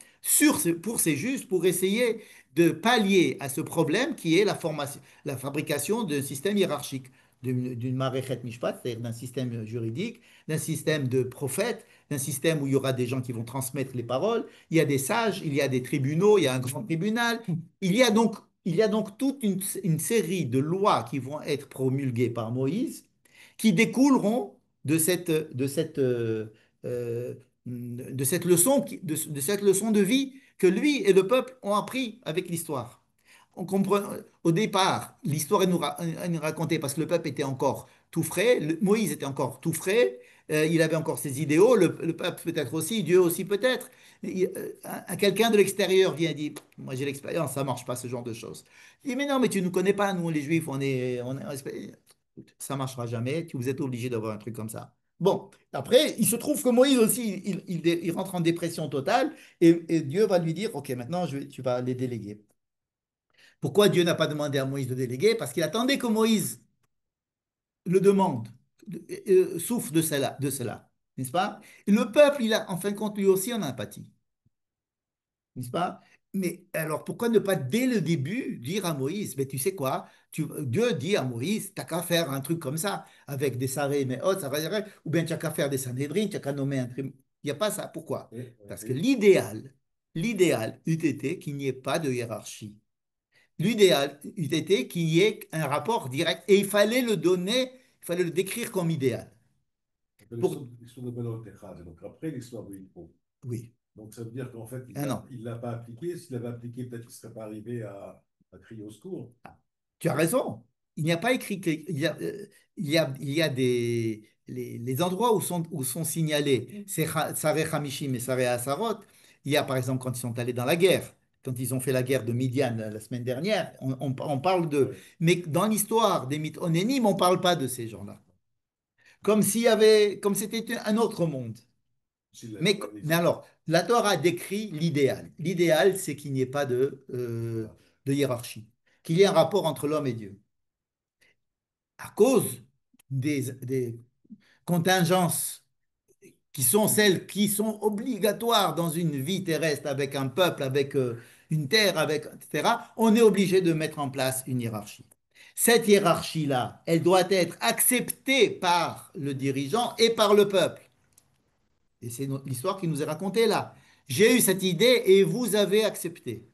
pour ces justes, pour essayer de pallier à ce problème qui est la fabrication d'un système hiérarchique, d'une maréchet mishpat, c'est-à-dire d'un système juridique, d'un système de prophètes, d'un système où il y aura des gens qui vont transmettre les paroles. Il y a des sages, il y a des tribunaux, il y a un grand tribunal. Il y a donc il y a donc toute une série de lois qui vont être promulguées par Moïse qui découleront euh, de cette leçon de vie que lui et le peuple ont appris avec l'histoire. On comprend, au départ, l'histoire est nous racontée parce que le peuple était encore tout frais, Moïse était encore tout frais, il avait encore ses idéaux, le peuple peut-être aussi, Dieu aussi peut-être. Quelqu'un de l'extérieur vient et dit, moi j'ai l'expérience, ça ne marche pas ce genre de choses. Il dit, mais non, mais tu ne nous connais pas, nous les Juifs, ça ne marchera jamais, vous êtes obligé d'avoir un truc comme ça. Bon, après, il se trouve que Moïse aussi, il rentre en dépression totale et Dieu va lui dire, OK, maintenant tu vas les déléguer. Pourquoi Dieu n'a pas demandé à Moïse de déléguer? Parce qu'il attendait que Moïse le demande, souffre de cela, n'est-ce pas? Et le peuple, il a en fin de compte lui aussi en empathie, n'est-ce pas? Mais alors pourquoi ne pas dès le début dire à Moïse, mais tu sais quoi? Dieu dit à Moïse, t'as qu'à faire un truc comme ça, avec des sarés, mais autres, ça va dire, ou bien tu n'as qu'à faire des sanhédrines, tu n'as qu'à nommer un tribunal. Il n'y a pas ça. Pourquoi? Parce que l'idéal eût été qu'il n'y ait pas de hiérarchie. L'idéal eût été qu'il y ait un rapport direct et il fallait le donner, il fallait le décrire comme idéal. Pour... L'histoire de Benoît Echad, donc après l'histoire de Hippo. Oui. Donc ça veut dire qu'en fait, Ah non. il ne l'a pas appliqué. S'il l'avait appliqué, peut-être qu'il ne serait pas arrivé à crier au secours. Tu as raison. Il n'y a pas écrit que, il y a des les endroits où sont signalés c'est Saré Hamishim et Saré Asarot. Il y a par exemple quand ils sont allés dans la guerre, quand ils ont fait la guerre de Midian la semaine dernière, on parle de. Ouais. Mais dans l'histoire des mythes onénimes, on ne parle pas de ces gens-là. Comme c'était un autre monde. S'il l'avait Mais, pas dit. mais alors, la Torah décrit l'idéal. L'idéal, c'est qu'il n'y ait pas de hiérarchie, qu'il y ait un rapport entre l'homme et Dieu. À cause des contingences qui sont celles qui sont obligatoires dans une vie terrestre avec un peuple, avec une terre, avec, etc., on est obligé de mettre en place une hiérarchie. Cette hiérarchie-là, elle doit être acceptée par le dirigeant et par le peuple. Et c'est l'histoire qui nous est racontée là. J'ai eu cette idée et vous avez accepté.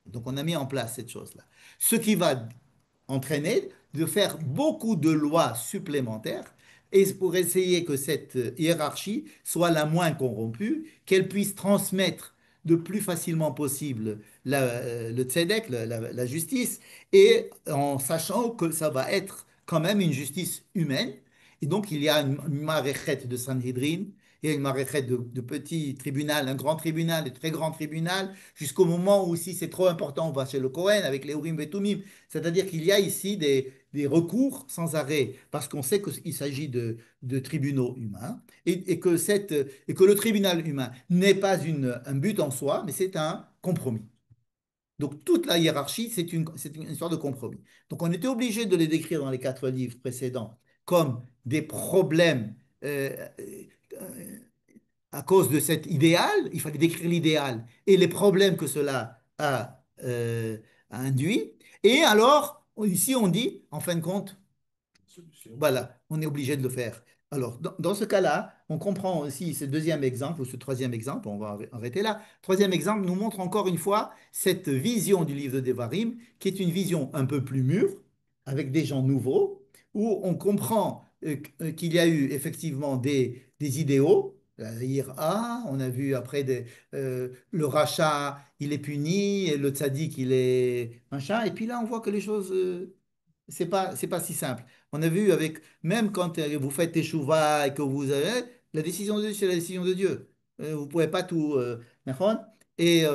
Donc on a mis en place cette chose-là. Ce qui va entraîner de faire beaucoup de lois supplémentaires et pour essayer que cette hiérarchie soit la moins corrompue, qu'elle puisse transmettre de plus facilement possible le tzedek, la justice, et en sachant que ça va être quand même une justice humaine. Et donc il y a une maréchette de Sanhedrin, il y a une maréchette de petit tribunal, un grand tribunal, un très grand tribunal, jusqu'au moment où si c'est trop important, on va chez le Cohen avec les Urim et Tumim. C'est-à-dire qu'il y a ici des recours sans arrêt, parce qu'on sait qu'il s'agit de tribunaux humains, et que le tribunal humain n'est pas un but en soi, mais c'est un compromis. Donc toute la hiérarchie, c'est une histoire de compromis. Donc on était obligé de les décrire dans les 4 livres précédents comme des problèmes euh, à cause de cet idéal, il fallait décrire l'idéal et les problèmes que cela a induit. Et alors, ici, on dit, en fin de compte, Solution. voilà, on est obligé de le faire. Alors, dans ce cas-là, on comprend aussi ce deuxième exemple, ou ce troisième exemple, on va arrêter là. Troisième exemple nous montre encore une fois cette vision du livre de Devarim, qui est une vision un peu plus mûre, avec des gens nouveaux, où on comprend qu'il y a eu effectivement des idéaux. La ira, on a vu après le rachat, il est puni, et le tzaddik, il est machin. Et puis là, on voit que les choses, c'est pas si simple. On a vu avec, même quand vous faites teshuva et que vous avez, la décision de Dieu, c'est la décision de Dieu. Vous ne pouvez pas tout. D'accord. Et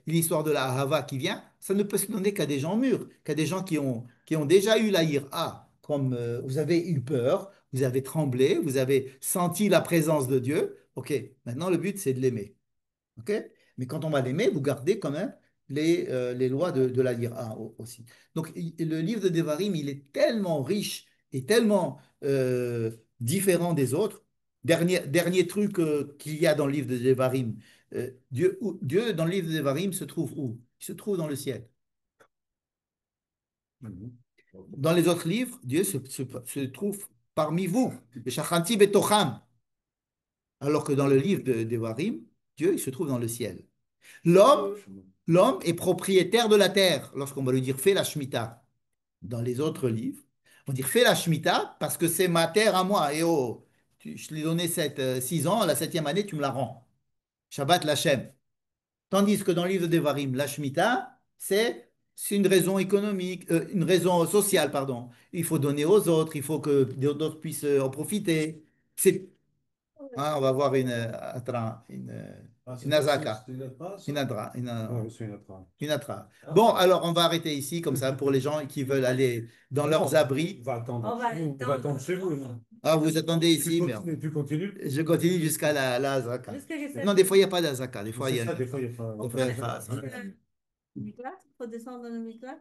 l'histoire de la Ahava qui vient, ça ne peut se donner qu'à des gens mûrs, qu'à des gens qui ont déjà eu la ira, comme vous avez eu peur, vous avez tremblé, vous avez senti la présence de Dieu. OK, maintenant le but, c'est de l'aimer. OK? Mais quand on va l'aimer, vous gardez quand même les lois de la lira aussi. Donc, le livre de Devarim, il est tellement riche et tellement différent des autres. Dernier truc qu'il y a dans le livre de Devarim, Dieu, dans le livre de Devarim, se trouve où? Il se trouve dans le ciel. Dans les autres livres, Dieu se trouve parmi vous. Shachanti betocham. Alors que dans le livre de Devarim, Dieu, il se trouve dans le ciel. L'homme, l'homme est propriétaire de la terre lorsqu'on va lui dire fais la Shemitah. Dans les autres livres, on va dire fais la Shemitah parce que c'est ma terre à moi. Et oh, je t'ai donné 6 ans, à la 7e année, tu me la rends. Shabbat Lachem. Tandis que dans le livre de Devarim, la Shemitah, c'est une raison économique, une raison sociale, pardon. Il faut donner aux autres, il faut que d'autres puissent en profiter. C'est, on va voir une azaka. C'est une phrase. Ouais, c'est une autre. Une atra. Bon, alors on va arrêter ici, comme ça, pour les gens qui veulent aller dans leurs abris. On va attendre. On va On va attendre chez vous. Non. Ah, vous attendez ici, mais Tu continues? je continue jusqu'à la Azaka. Jusqu'à j'ai Non, des fois, il n'y a pas d'Azaka. Des fois, il y C'est a. ça, des fois, il y a pas. Des fois, il y a Miklat, il faut descendre dans le Miklat.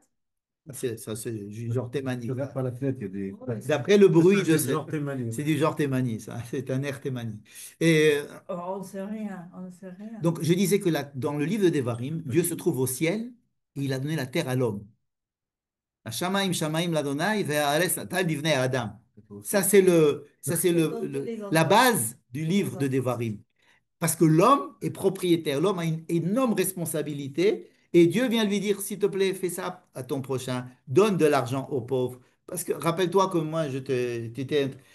ça, c'est du genre Thémani. Je regarde par la fenêtre, il y a des. D'après le bruit de C'est genre Témani. c'est du genre Thémani, ça. C'est un air Thémani. Et Oh, on ne sait rien, on ne sait rien. donc, je disais que dans le livre de Devarim, Dieu se trouve au ciel et il a donné la terre à l'homme. Shamaim, Shamaim, l'Adonai, ve'aretz natal livnei Adam. Ça, c'est la base du livre de Devarim. Parce que l'homme est propriétaire, l'homme a une énorme responsabilité Et Dieu vient lui dire, s'il te plaît, fais ça à ton prochain, donne de l'argent aux pauvres. Parce que rappelle-toi que moi,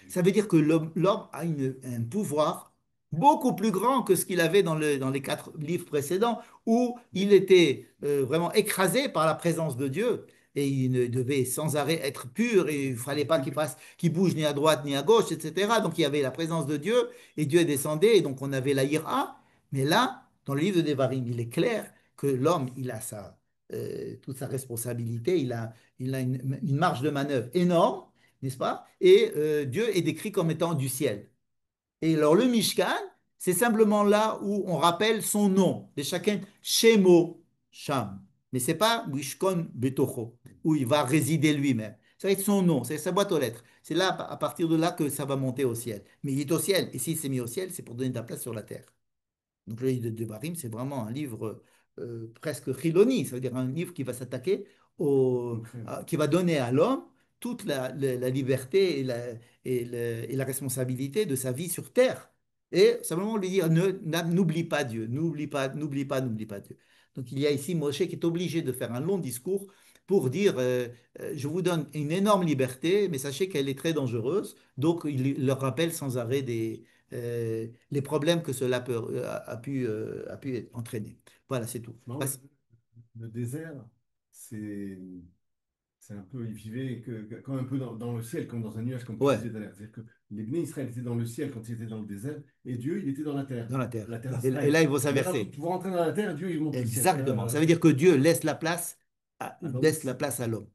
ça veut dire que l'homme a un pouvoir beaucoup plus grand que ce qu'il avait dans les 4 livres précédents, où il était vraiment écrasé par la présence de Dieu. Et il ne devait sans arrêt être pur, et il ne fallait pas qu'il bouge ni à droite ni à gauche, etc. Donc il y avait la présence de Dieu, et Dieu descendait, et donc on avait la ira. Mais là, dans le livre de Devarim, il est clair que l'homme, il a toute sa responsabilité, il a une marge de manœuvre énorme, n'est-ce pas? Et Dieu est décrit comme étant du ciel. Et alors le Mishkan, c'est simplement là où on rappelle son nom, de chacun, Shemo, Sham. Mais c'est pas Mishkan Betocho, où il va résider lui-même. Ça va être son nom, c'est sa boîte aux lettres. C'est là, à partir de là, que ça va monter au ciel. Mais il est au ciel, et s'il s'est mis au ciel, c'est pour donner de la place sur la terre. Donc le livre de Devarim, c'est vraiment un livre presque chiloni, ça veut dire un livre qui va s'attaquer qui va donner à l'homme toute la liberté et la responsabilité de sa vie sur terre. Et simplement lui dire, n'oublie pas Dieu, n'oublie pas Dieu. Donc il y a ici Moshe qui est obligé de faire un long discours pour dire, je vous donne une énorme liberté, mais sachez qu'elle est très dangereuse. Donc il leur rappelle sans arrêt les problèmes que cela a pu entraîner. Voilà, c'est tout. Non, le désert, c'est c'est un peu, ils vivaient comme un peu dans le ciel, comme dans un nuage, comme tu Ouais, disais tout à l'heure. C'est-à-dire que les Bnei Israël étaient dans le ciel quand ils étaient dans le désert, et Dieu, il était dans dans la terre. la terre Et astérale. là, il faut Mais là, s'inverser. pour rentrer dans la terre, Dieu, il monte le ciel. Exactement. Ça veut dire que Dieu l'homme. laisse la place à l'homme.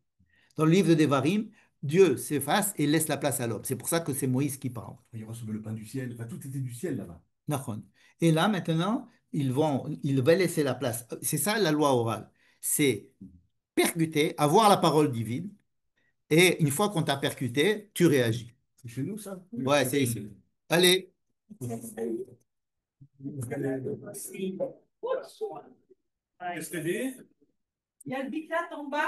Dans le livre de Devarim, Dieu s'efface et laisse la place à l'homme. C'est pour ça que c'est Moïse qui parle. Il recevait le pain du ciel, enfin, tout était du ciel là-bas. Nachon. Et là, maintenant, il va laisser la place. C'est ça la loi orale. C'est percuter, avoir la parole divine, et une fois qu'on t'a percuté, tu réagis. C'est chez nous, ça? Ouais, c'est ici. Allez. Il y a le biclate en bas.